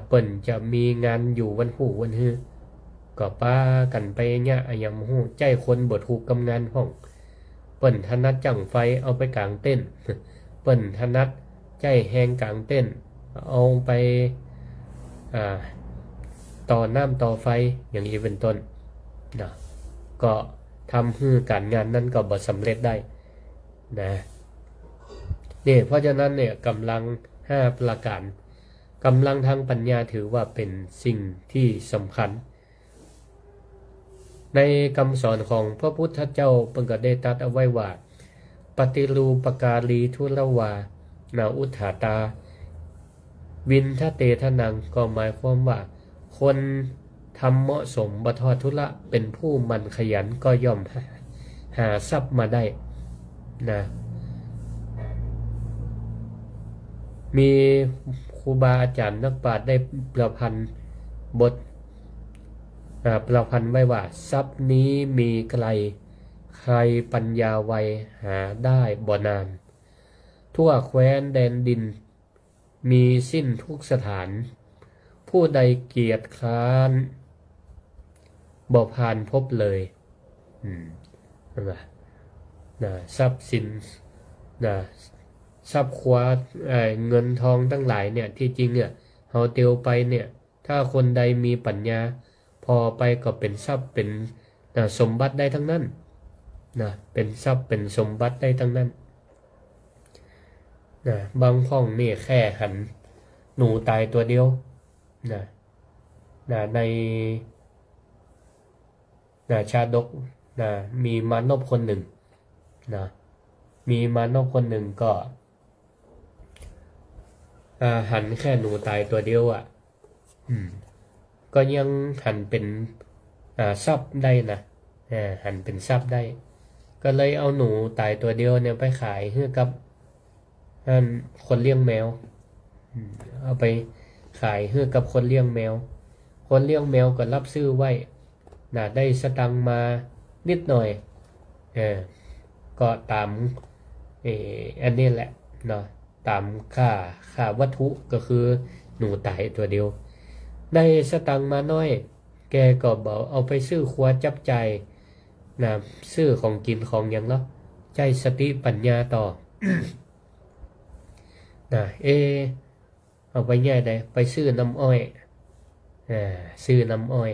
เปิ่นจะมีงานอยู่วันหูวันฮือก็ป้ากันไปเนี่ยอย่างหูใจคนบ่ถูกกำงานห้องเปิ่นถนัดจังไฟเอาไปกลางเต้นเปิ่นถนัดใจแหงกลางเต้นเอาไปต่อน้ำต่อไฟอย่างนี้เป็นต้นก็ทำให้การงานนั้นก็บ่สำเร็จได้นี่เพราะฉะนั้นเนี่ยกำลัง5ประการ กำลังทางปัญญาถือว่าเป็นสิ่งที่สำคัญในคำสอนของพระพุทธเจ้าเพิ่นก็ได้ตรัสเอาไว้ว่าปฏิรูปการีทุลวานาอุทธาตาวินทะเตทนังก็หมายความว่าคนทำเหมาะสมบ่ทอดทุละเป็นผู้มันขยันก็ย่อมหาทรัพย์มาได้นะมีครูบาอาจารย์นักปราชญ์ได้ประพันธ์บทประพันธ์ไว้ว่าทรัพย์นี้มีไกลใครปัญญาไวหาได้บ่นานทั่วแคว้นแดนดินมีสิ้นทุกสถานผู้ใดเกียรติคร้านบ่ผ่านพบเลยนะทรัพย์สินนะทรัพย์คว้าเงินทองทั้งหลายเนี่ยที่จริงเนี่ยเฮาเตียวไปเนี่ยถ้าคนใดมีปัญญาพอไปก็เป็นทรัพย์เป็นสมบัติได้ทั้งนั้นนะเป็นทรัพย์เป็นสมบัติได้ทั้งนั้นนะบางห้องนี่แค่หันหนูตายตัวเดียวนะในชาดกนะมีมานพคนหนึ่งนะมีมานพคนหนึ่งก็หันแค่หนูตายตัวเดียวก็ยังหันเป็นทรัพย์ได้นะหันเป็นทรัพย์ได้ก็เลยเอาหนูตายตัวเดียวเนี่ยไปขายให้กับคนเลี้ยงแมวเอาไปขายให้กับคนเลี้ยงแมวคนเลี้ยงแมวก็รับซื้อไว้ได้สตังค์มานิดหน่อยก็ตามอันนี้แหละเนาะตามค่าวัตถุก็คือหนูตายตัวเดียวได้สตังค์มาน้อยแกก็บอกเอาไปซื้อครัวจับใจซื้อของกินของอย่างเนาะใจสติปัญญาต่อ เอาไปง่ายได้ไปซื้อน้ำอ้อยซื้อน้ำอ้อย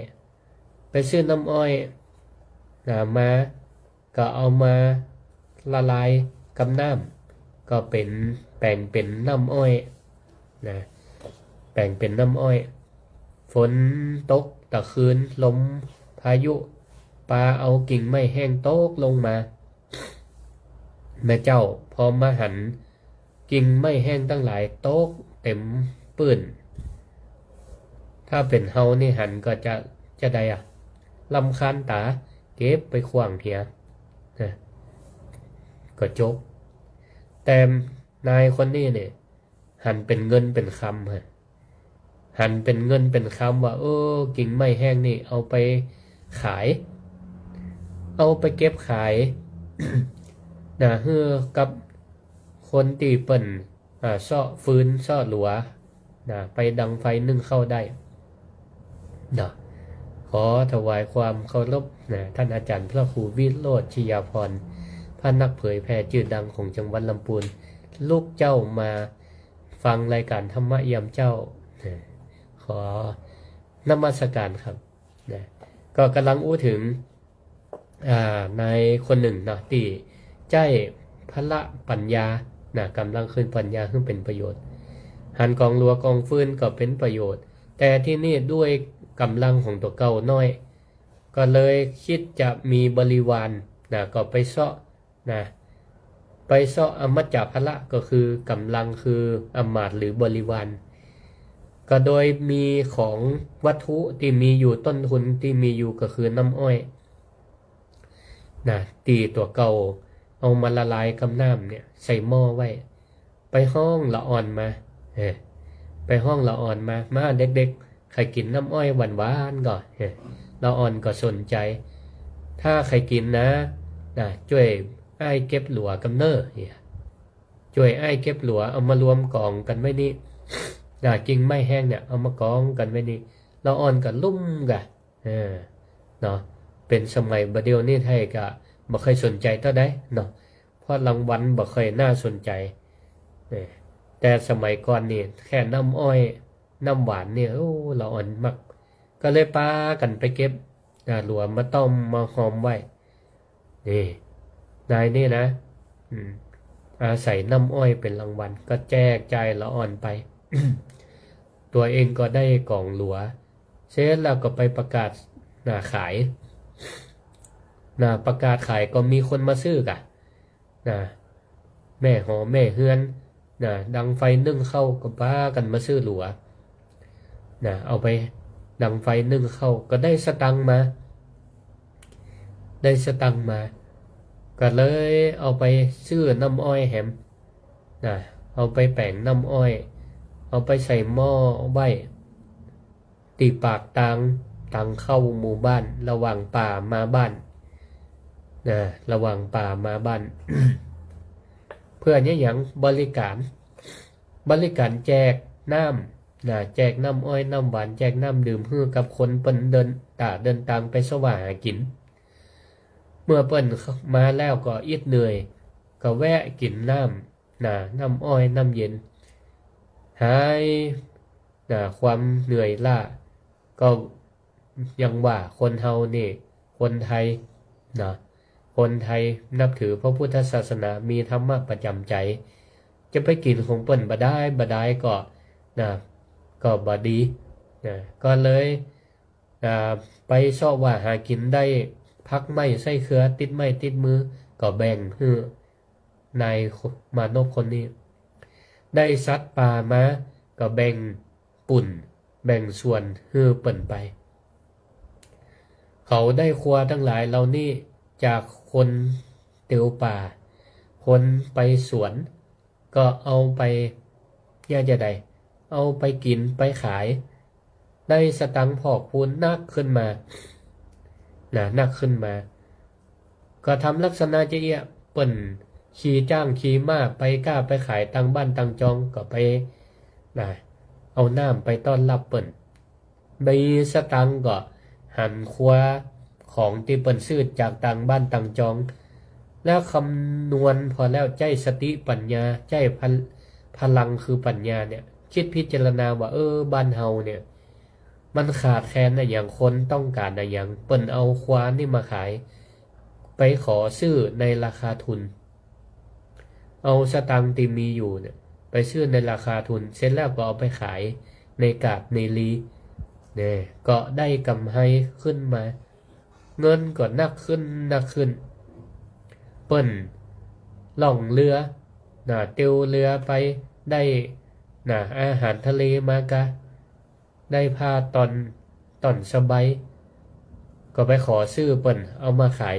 ไปซื้อน้ำอ้อยมาก็เอามาละลายกับน้ำก็เป็นแปลงเป็นน้ำอ้อยแปลงเป็นน้ำอ้อยฝนตกตะคืนลมพายุปลาเอากิ่งไม้แห้งตกลงมาแม่เจ้าพอมาหันกิ่งไม้แห้งตั้งหลายตกเต็มปื้นถ้าเป็นเฮานี่หันก็จะได้ลำคาญตาเก็บไปขว้างเถียก็จบแต่นายคนนี้เนี่ยหันเป็นเงินเป็นคำหันเป็นเงินเป็นคำว่ากิ่งไม้แห้งนี่เอาไปขายเอาไปเก็บขาย เฮือกับคนตีเปิ่นซ่อฟื้นซ่อหลัวไปดังไฟนึ่งเข้าได้ขอถวายความเคารพท่านอาจารย์พระครูวิโรจน์ชยาภรณ์พระนักเผยแผ่ชื่อดังของจังหวัดลำพูนลูกเจ้ามาฟังรายการธรรมะยามเจ้าขอนมัสการครับก็กำลังอู้ถึงนายคนหนึ่งที่ใจพละปัญญากำลังขึ้นปัญญาขึ้นเป็นประโยชน์หันกองรัวกองฟืนก็เป็นประโยชน์แต่ที่นี่ด้วยกำลังของตัวเก่าน้อยก็เลยคิดจะมีบริวารก็ไปเสาะไปเสาะอมัจจพละก็คือกำลังคืออมาตย์หรือบริวารก็โดยมีของวัตถุที่มีอยู่ต้นทุนที่มีอยู่ก็คือน้ำอ้อยตีตัวเก่าเอามาละลายกับน้ำเนี่ยใส่หม้อไว้ไปห้องละอ่อนมาไปห้องละอ่อนมาเด็กๆใครกินน้ำอ้อยหวานๆก่อนละอ่อนก็สนใจถ้าใครกินนะช่วยไอ้เก็บหลัวกำเนิดช่วยไอ้เก็บหลัวเอามารวมกองกันไว้นี่กิ่งไม้แห้งเนี่ยเอามากองกันไว้นี่ละอ่อนก็ลุ่มกันเนาะเป็นสมัยบัดเดียวนี่ไทยก็บ่เคยสนใจเท่าใดเนาะเพราะรางวัลบ่เคยน่าสนใจแต่สมัยก่อนนี่แค่น้ำอ้อยน้ำหวานเนี่ยละอ่อนมากก็เลยปากันไปเก็บหลวมมาต้มมาหอมไว้นายนี่นะอาศัยน้ำอ้อยเป็นรางวัลก็แจกจ่ายละอ่อนไป ตัวเองก็ได้กล่องหลัวเสร็จแล้วก็ไปประกาศขายประกาศขายก็มีคนมาซื้อกะแม่หอแม่เฮือนดังไฟนึ่งเข้าก็บ้ากันมาซื้อหลัวเอาไปดังไฟนึ่งเข้าก็ได้สตังค์มาก็เลยเอาไปซื้อน้ำอ้อยแหมเอาไปแป้งน้ำอ้อยเอาไปใส่หม้อไว้ตีปากตังเข้าหมู่บ้านระหว่างป่ามาบ้านระหว่างป่ามาบ้าน เพื่อเนี่ยอย่างบริการแจกน้ำแจกน้ำอ้อยน้ำหวานแจกน้ำดื่มให้กับคนเปิ้นเดินทางไปแสวงหากินเมื่อเปิ้นมาแล้วก็อิดเหนื่อยก็แวะกินน้ำอ้อยน้ำเย็นหายความเหนื่อยล้าก็ยังว่าคนเฮานี่คนไทยคนไทยนับถือพระพุทธศาสนามีธรรมะประจำใจจะไปกินของเปิ้นบ่ได้ก็บ่ดีก็เลยไปชอบว่าหากินได้พักไม่ใส่เครือติดไม้ติดมือก็แบ่งให้นายมานพคนนี้ได้ซัดปลามาก็แบ่งปุ่นแบ่งส่วนให้เปิ้นไปเขาได้ครัวทั้งหลายเหล่านี้จากคนเตียวป่าคนไปสวนก็เอาไปเอาไปกินไปขายได้สตังค์พอกพูนนักขึ้นมาก็ทำลักษณะจะเปิ้นขี่จ้างขี่ม้าไปกล้าไปขายตังบ้านตังจองก็ไปเอาน้ำไปต้อนรับเปิ้นใบสตังค์ก็หันครัวของที่เปิ้นซื้อจากต่างบ้านต่างจองแล้วคำนวณพอแล้วใจสติปัญญาใจพลังคือปัญญาเนี่ยคิดพิจารณาว่าบ้านเฮาเนี่ยมันขาดแคลนอย่างคนต้องการอย่างเปิ้นเอาควานนี่มาขายไปขอซื้อในราคาทุนเอาสตังค์ที่มีอยู่เนี่ยไปซื้อในราคาทุนเสร็จแล้วก็เอาไปขายในกาบในลีเนี่ยก็ได้กำไรขึ้นมาเงินก็นักขึ้นเปิ้นล่องเรือเตียวเรือไปได้อาหารทะเลมากะได้ผ้าตอนสบายก็ไปขอซื้อเปิ้นเอามาขาย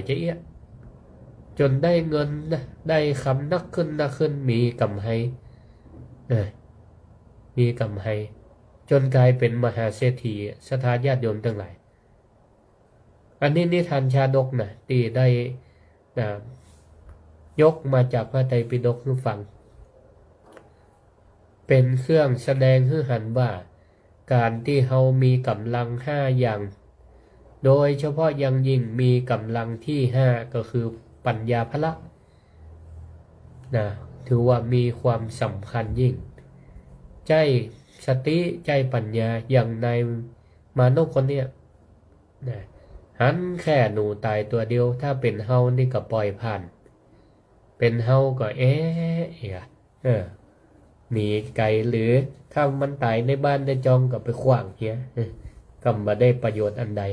จนได้เงินได้คำนักขึ้นมีกำไรจนกลายเป็นมหาเศรษฐีสถาญาติโยมทั้งหลายอันนี้นิทานชาดกที่ได้ยกมาจากพระไตรปิฎกให้ฟังเป็นเครื่องแสดงให้เห็นว่าการที่เฮามีกำลัง5อย่างโดยเฉพาะอย่างยิ่งมีกำลังที่5ก็คือปัญญาพละถือว่ามีความสำคัญยิ่งใจสติใจปัญญาอย่างในมานพคนเนี้ยหันแค่หนูตายตัวเดียวถ้าเป็นเฮานี่ก็ปล่อยผ่านเป็นเฮาก็หนีไกลหรือถ้ามันตายในบ้านในจองก็ไปขว้างเหี้ยก็บ่ได้ประโยชน์อันใด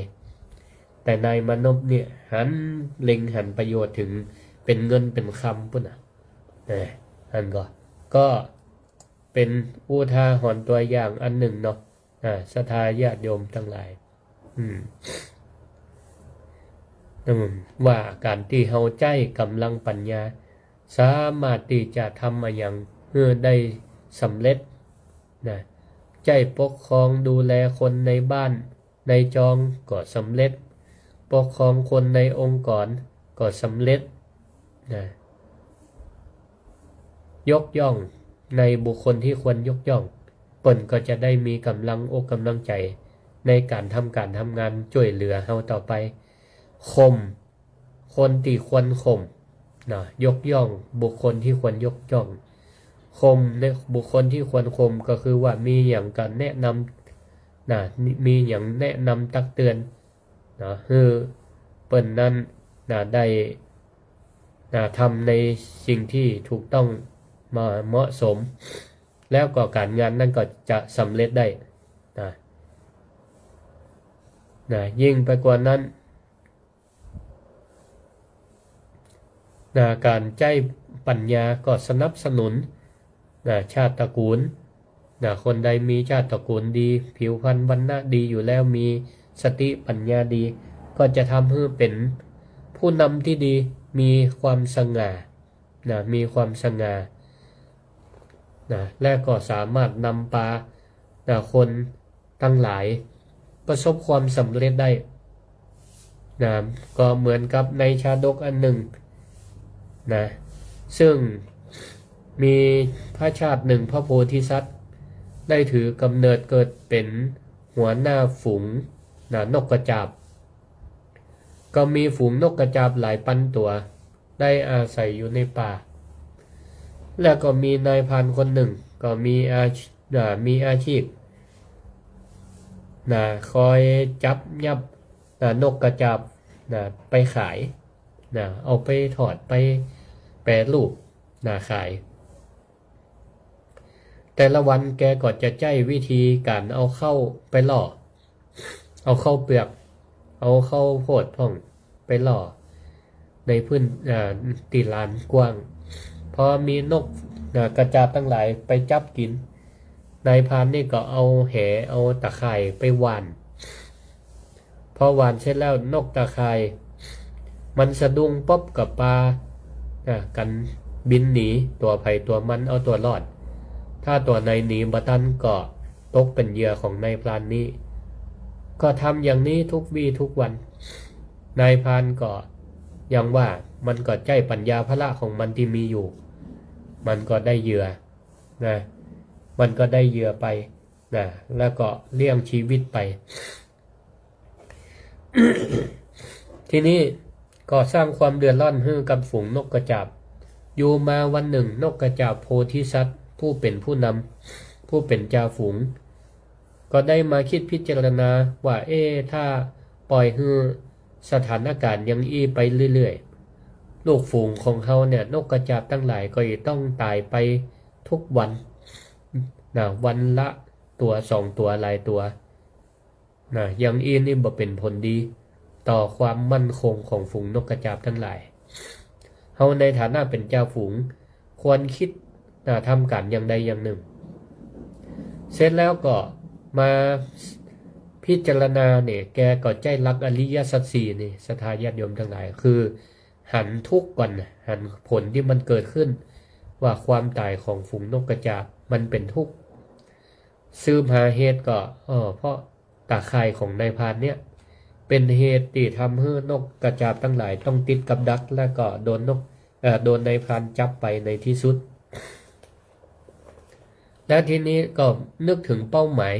แต่นายมานพเนี่ยหันประโยชน์ถึงเป็นเงินเป็นคำปุ่นอันก็เป็นอุทาหรณ์ตัวอย่างอันหนึ่งเนาะศรัทธาญาติโยมทั้งหลายว่าการที่เฮาใจกำลังปัญญาสามารถที่จะทำอย่างเพื่อได้สำเร็จใจปกครองดูแลคนในบ้านในจองก็สำเร็จปกครองคนในองค์กรก็สำเร็จยกย่องในบุคคลที่ควรยกย่องเปิ้นก็จะได้มีกำลังอกกำลังใจในการทำงานช่วยเหลือเฮาต่อไปคนที่ควรยกย่องบุคคลที่ควรยกย่องในบุคคลที่ควรก็คือว่ามีอย่างการแนะนำมีอย่างแนะนำตักเตือนคือเปิ้นนั้นได้ทำในสิ่งที่ถูกต้องมาเหมาะสมแล้วก็การงานนั้นก็จะสำเร็จได้ ยิ่งไปกว่านั้นการใช้ปัญญาก็สนับสนุนชาติตระกูลคนใดมีชาติตระกูลดีผิวพรรณวรรณะดีอยู่แล้วมีสติปัญญาดีก็จะทำให้เป็นผู้นำที่ดีมีความสง่ามีความสง่าและก็สามารถนำพาคนทั้งหลายประสบความสำเร็จได้ก็เหมือนกับในชาดกอันหนึ่งซึ่งมีพระชาติหนึ่งพระโพธิสัตว์ได้ถือกำเนิดเกิดเป็นหัวหน้าฝูงนกกระจาบก็มีฝูงนกกระจาบหลายพันตัวได้อาศัยอยู่ในป่าแล้วก็มีนายพรานคนหนึ่งก็มีอาชีพคอยจับยับนกกระจาบไปขายเอาไปถอดไปแปรรูปขายแต่ละวันแกก็จะใช้วิธีการเอาเข้าไปล่อเอาเข้าเปลือกเอาเข้าโพดพ่องไปล่อในพื้นตีลานกว้างพอมีนกกระจาบทั้งหลายไปจับกินนายพรานนี่ก็เอาแหเอาตะข่ายไปหว่านพอหว่านเสร็จแล้วนกตะข่ายมันสะดุ้งป๊อบกับปลากันบินหนีตัวไผ่ตัวมันเอาตัวรอดถ้าตัวในหนีบ่ทันก็ตกเป็นเหยื่อของนายพรานนี้ก็ทำอย่างนี้ทุกวี่ทุกวันนายพรานก็ยังว่ามันก็ใช้ปัญญาพละของมันที่มีอยู่มันก็ได้เหยื่อมันก็ได้เหยื่อไปแล้วก็เลี้ยงชีวิตไป ทีนี้ก็สร้างความเดือดร้อนให้กับฝูงนกกระจาบอยู่มาวันหนึ่งนกกระจาบโพธิสัตว์ผู้เป็นผู้นำผู้เป็นจ่าฝูงก็ได้มาคิดพิจารณาว่าถ้าปล่อยให้สถานการณ์ยังไปเรื่อยๆลูกฝูงของเขาเนี่ยนกกระจาบทั้งหลายก็จะต้องตายไปทุกวันวันละตัว2ตัวหลายตัวอย่างนี่บ่เป็นผลดีต่อความมั่นคงของฝูงนกกระจาบทั้งหลายเฮาในฐานะเป็นเจ้าฝูงควรคิดทำการอย่างใดอย่างหนึ่งเสร็จแล้วก็มาพิจารณาเนี่ยแกก็ใจรักอริยสัจสี่นี่ศรัทธาญาติโยมทั้งหลายคือหันทุกข์ก่อนหันผลที่มันเกิดขึ้นว่าความตายของฝูงนกกระจาบมันเป็นทุกข์สืบหาเหตุก็เพราะตาข่ายของนายพรานเนี่ยเป็นเหตุที่ทำให้นกกระจาบทั้งหลายต้องติดกับดักและก็โดนนายพรานจับไปในที่สุดและทีนี้ก็นึกถึงเป้าหมาย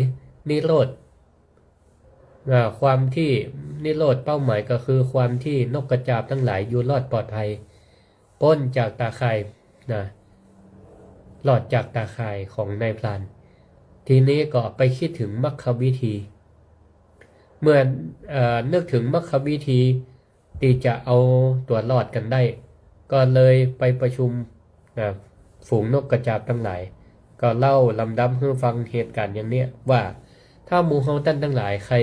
นิโรธความที่นิโรธเป้าหมายก็คือความที่นกกระจาบทั้งหลายอยู่รอดปลอดภัยพ้นจากตาข่ายรอดจากตาข่ายของนายพรานทีนี้ก็ไปคิดถึงมรรควิธีเมื่อนึกถึงมรรควิธีที่จะเอาตัวรอดกันได้ก็เลยไปประชุมฝูงนกกระจาบทั้งหลายก็เล่าลำดับให้ฟังเหตุการณ์อย่างนี้ว่าถ้าหมู่เฮาท่านทั้งหลายใคร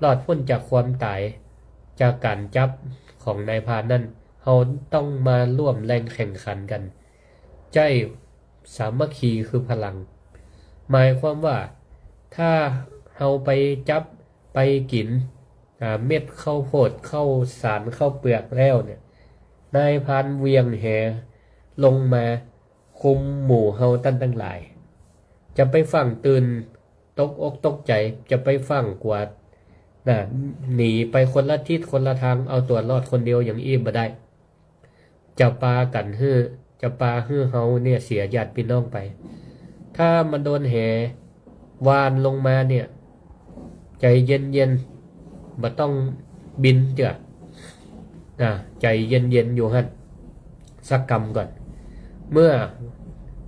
รอดพ้นจากความตายจากการจับของนายพรานนั้นเฮาต้องมาร่วมแรงแข่งขันกันใจสามัคคีคือพลังหมายความว่าถ้าเฮาไปจับไปกินเม็ดข้าวโพดข้าวสารข้าวเปลือกแล้วเนี่ยนายพรานเวียงแหลงมาคุมหมู่เฮาท่านทั้งหลายจะไปฟังตื่นตกอกตกใจจะไปฟังกวาดหนีไปคนละทิศคนละทางเอาตัวรอดคนเดียวอย่างบ่ได้จะปากันจะปาเฮาเนี่ยเสียญาติพี่น้องไปถ้ามันโดนแหวานลงมาเนี่ยใจเย็นๆบ่ต้องบินเจ้ะใจเย็นๆอยู่หั่นสักกรรมก่อนเมื่อ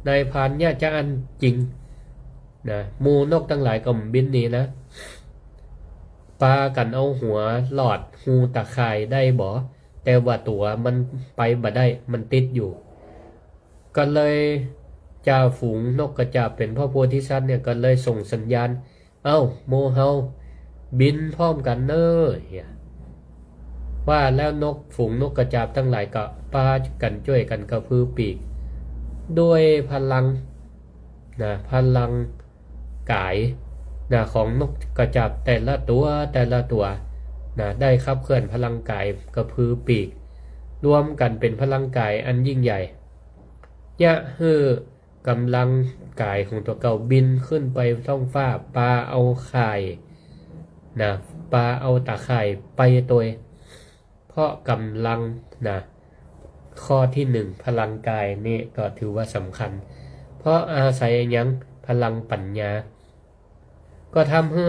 นายพรานเนี่ยจะอันจริงหมู่นกทั้งหลายก็บินหนีนะปากันเอาหัวหลอดหูตะข่ายได้บ่แต่ว่าตัวมันไปบ่ได้มันติดอยู่ก็เลยเจ้าฝูงนกกระจาบเป็นพ่อโพธิสัตว์เนี่ยก็เลยส่งสัญญาณหมู่เฮา บินพร้อมกันเนอเฮียว่าแล้วนกฝูงนกกระจาบทั้งหลายก็ปากันช่วยกันกระพือปีกด้วยพลังพลังกายของนกกระจาบแต่ละตัวได้ขับเคลื่อนพลังกายกระพือปีกรวมกันเป็นพลังกายอันยิ่งใหญ่ยะฮือกำลังกายของตัวเก่าบินขึ้นไปท้องฟ้าปลาเอาไข่ปลาเอาตาไข่ไปตัวเพราะกำลังข้อที่1พลังกายนี่ก็ถือว่าสำคัญเพราะอาศัยยังพลังปัญญาก็ทำให้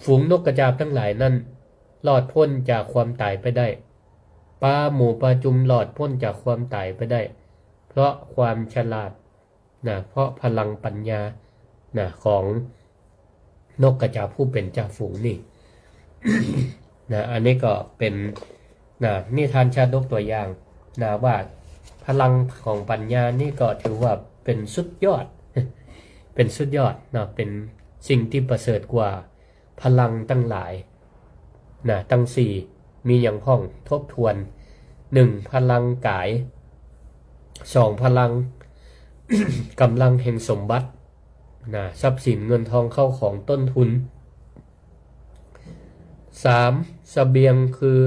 ฝูงนกกระจาบทั้งหลายนั้นรอดพ้นจากความตายไปได้ปลาหมูปลาจุมรอดพ้นจากความตายไปได้เพราะความฉลาดเพราะพลังปัญญาของนกกระจาบผู้เป็นจ่าฝูงนี่ อันนี้ก็เป็นนิทานชาดกตัวอย่างว่าพลังของปัญญานี่ก็ถือว่าเป็นสุดยอด เป็นสุดยอดเป็นสิ่งที่ประเสริฐกว่าพลังตั้งหลายตั้ง4มีอย่างพ้องทบทวน1พลังกาย2พลัง กำลังแห่งสมบัติทรัพย์สินเงินทองเข้าของต้นทุน3เสบียงคือ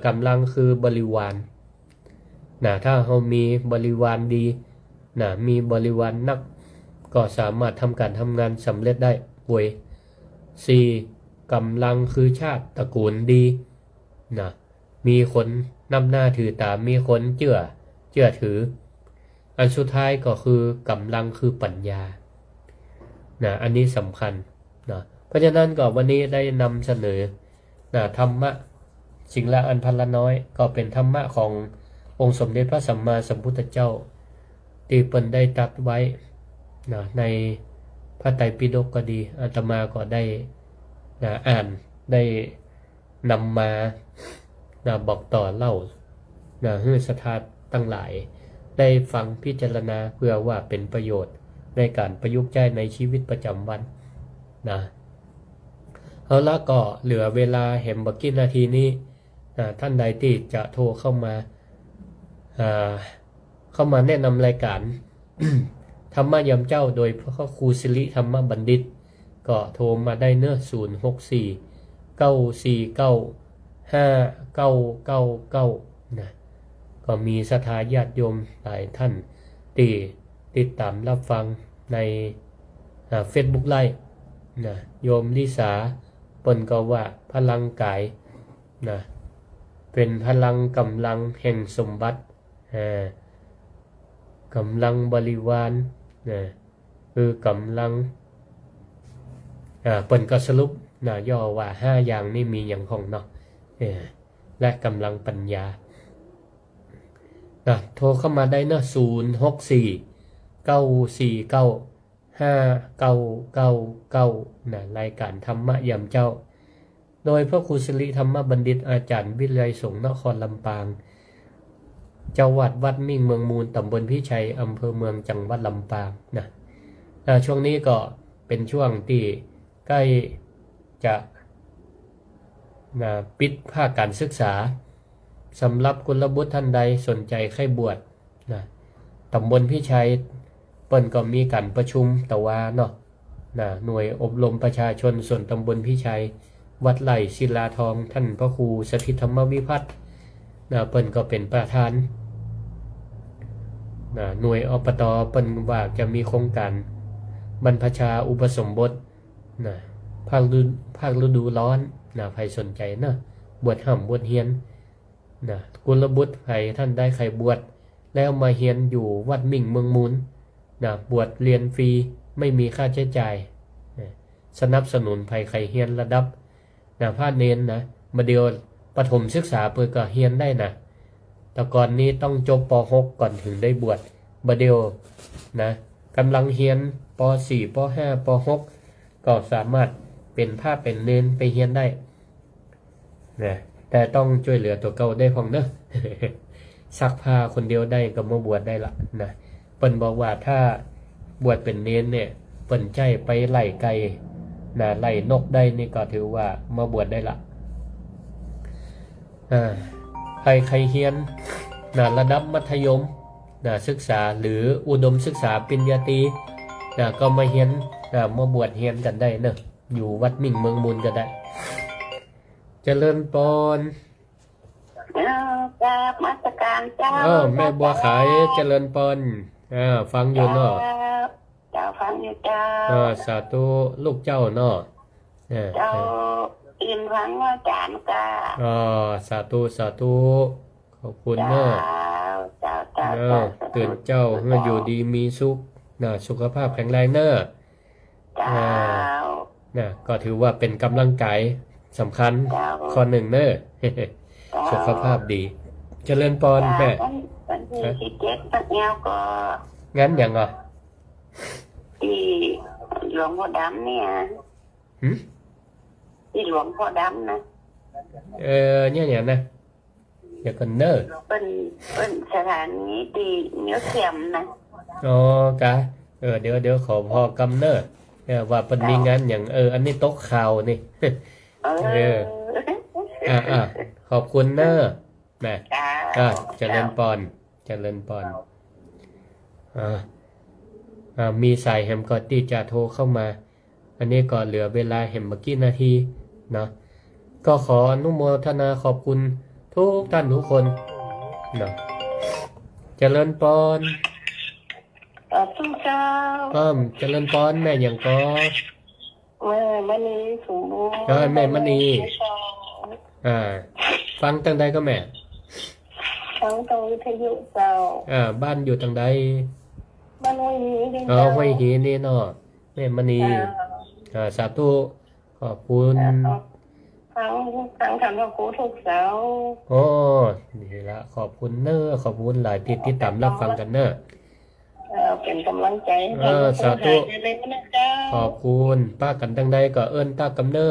กำลังคือบริวารถ้าเรามีบริวารดีมีบริวารนักก็สามารถทำการทำงานสำเร็จได้เว้ย4กำลังคือชาติตระกูลดีมีคนนำหน้าถือตามมีคนเชื่อถืออันสุดท้ายก็คือกำลังคือปัญญาอันนี้สำคัญเพราะฉะนั้นก็วันนี้ได้นำเสนอธรรมะสิ่งละอันพันละน้อยก็เป็นธรรมะขององค์สมเด็จพระสัมมาสัมพุทธเจ้าที่เปิ้นได้ตรัสไว้ในพระไตรปิฎกก็ดีอาตมาก็ได้อ่านได้นำมาบอกต่อเล่าให้ศรัทธาตั้งหลายได้ฟังพิจารณาเพื่อว่าเป็นประโยชน์ในการประยุกต์ใช้ในชีวิตประจำวันเอาละก็เหลือเวลาแหมบักกี่นาทีนี้ท่านใดที่จะโทรเข้ามาแนะนำรายการ ธรรมะยามเจ้าโดยพระครูสิริธรรมบัณฑิตก็โทรมาได้เนื้อ064-949-5999ก็มีศรัทธาญาติโยมหลายท่านที่ติดตามรับฟังในFacebook Live โยมลิสาเปิ้นก็ว่าพลังกายเป็นพลังกำลังแห่งสมบัติกำลังบริวารคือกำลังเปิ้นก็สรุปย่อว่า5อย่างนี้มีอย่างของและกำลังปัญญาโทรเข้ามาได้064-949-5999รายการธรรมะยามเจ้าโดยพระครูสิริธรรมบัณฑิตอาจารย์วิไลสงฆ์นครลำปางจังหวัดวัดมิ่งเมืองมูลตำบลพิชัยอำเภอเมืองจังหวัดลำปางช่วงนี้ก็เป็นช่วงที่ใกล้จะปิดภาคการศึกษาสำหรับกุลบุตรท่านใดสนใจใครบวชตำบลพิชัยเปิ้นก็มีการประชุมแต่ว่าหน่วยอบรมประชาชนส่วนตำบลพิชัยวัดไหลศิลาทองท่านพระครูสถิตธรรมวิพัฒน์เปิ้นก็เป็นประธานหน่วยอบต.เปิ้นว่าจะมีโครงการบรรพชาอุปสมบทภาคฤดูร้อนใครสนใจบวชห่ำบวชเฮียนกุลบุตรใครท่านได้ใครบวชแล้วมาเฮียนอยู่วัดมิ่งเมืองมูลบวชเรียนฟรีไม่มีค่าใช้จ่ายสนับสนุนใครเฮียนระดับพาเนนมาเดียวประถมศึกษาเพื่อก็เฮียนได้แต่ก่อนนี้ต้องจบป .6 ก่อนถึงได้บวชมาเดียวกำลังเฮียนป .4 ป .5 ป .6 ก็สามารถเป็นผ้าเป็นเนนไปเฮียนได้แต่ต้องช่วยเหลือตัวเก่าได้พองซักผ้าคนเดียวได้ก็มาบวชได้ละเปิ้นบอกว่าถ้าบวชเป็นเนนเนี่ยเปิ้นใจไปไล่ไก่ ไล่นกได้นี่ก็ถือว่ามาบวชได้ละใครเรียนระดับมัธยมศึกษาหรืออุดมศึกษาปริญญาตรีก็มาเรียนมาบวชเรียนกันได้เนอะอยู่วัดมิ่งเมืองมูลก็ได้เจริญปอนจากมาตรการเจ้าแม่บัวขายเจริญปอนฟังอยู่เนาะเจ้าฟังอยู่เจ้าสาธุลูกเจ้าเนาะเจ้าอินฟังว่าจานกาสาธุขอบคุณเนาะตื่นเจ้าเมื่ออยู่ดีมีสุขสุขภาพแข็งแรงเนาะก็ถือว่าเป็นกำลังใจสำคัญข้อหนึ่งเนอะสุขภาพดีเจริญปอนแม่วันที่17ปักแนวก็งั้นอย่างอ่ะที่หลวงพ่อดำเนี่ยที่หลวงพ่อดำนะเนี่ยนะเดี๋ยวกันเนอะเป็นสถานีที่เนื้อเข็มนะกะเดี๋ยวขอพอกำเนอะว่าเป็นมีงานอย่างอันนี้โต๊ะข่าวนี่ขอบคุณเนอะแม่เจริญปอนมีสายแฮมก็ตีจะโทรเข้ามาอันนี้ก็เหลือเวลาแฮมเมื่อกี้นาทีเนาะก็ขออนุโมทนาขอบคุณทุกท่านทุกคนเนาะเจริญปอนทุกเจ้าเจริญปอนแม่อย่างก็แม่มณีสมบูรณ์แม่มณีฟังตั้งใดก็แม่ฟังตรงวิทยุเจ้าบ้านอยู่ตั้งใดบ้านห้วยหีนี่ห้วยหีนี่เนาะแม่มณีสาธุขอบคุณฟังทำกับครูทุกเสาร์นี่ละขอบคุณเนอะขอบคุณหลายที่ตามรับฟังกันเนอะเป็นกำลังใจสาธุขอบคุณป้ากันตั้งใดก็ตากำเนอ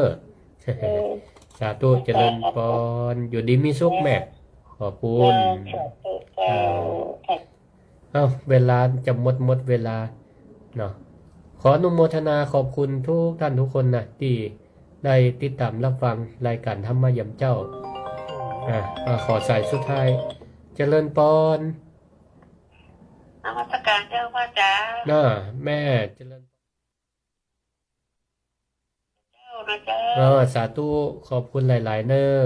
สาธุเจริญปอนอยู่ดีมีสุขแม่ขอบคุณเวลาจะหมดเวลาเนาะขออนุโมทนาขอบคุณทุกท่านทุกคนนะที่ได้ติดตามรับฟังรายการธรรมะยำเจ้าขอสายสุดท้ายเจริญปอนนมัสการเจ้าพ่อจ๋าแม่เจริญสาธุขอบคุณหลายๆเนอะ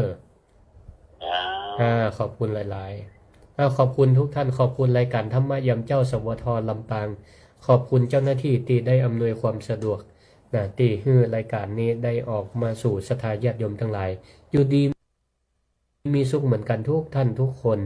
ขอบคุณหลายๆขอบคุณทุกท่านขอบคุณรายการธรรมะยำเจ้าสวทลำปางขอบคุณเจ้าหน้าที่ที่ได้อำนวยความสะดวกที่ให้รายการนี้ได้ออกมาสู่ศรัทธาญาติโยมทั้งหลายอยู่ดีมีสุขเหมือนกันทุกท่านทุกคน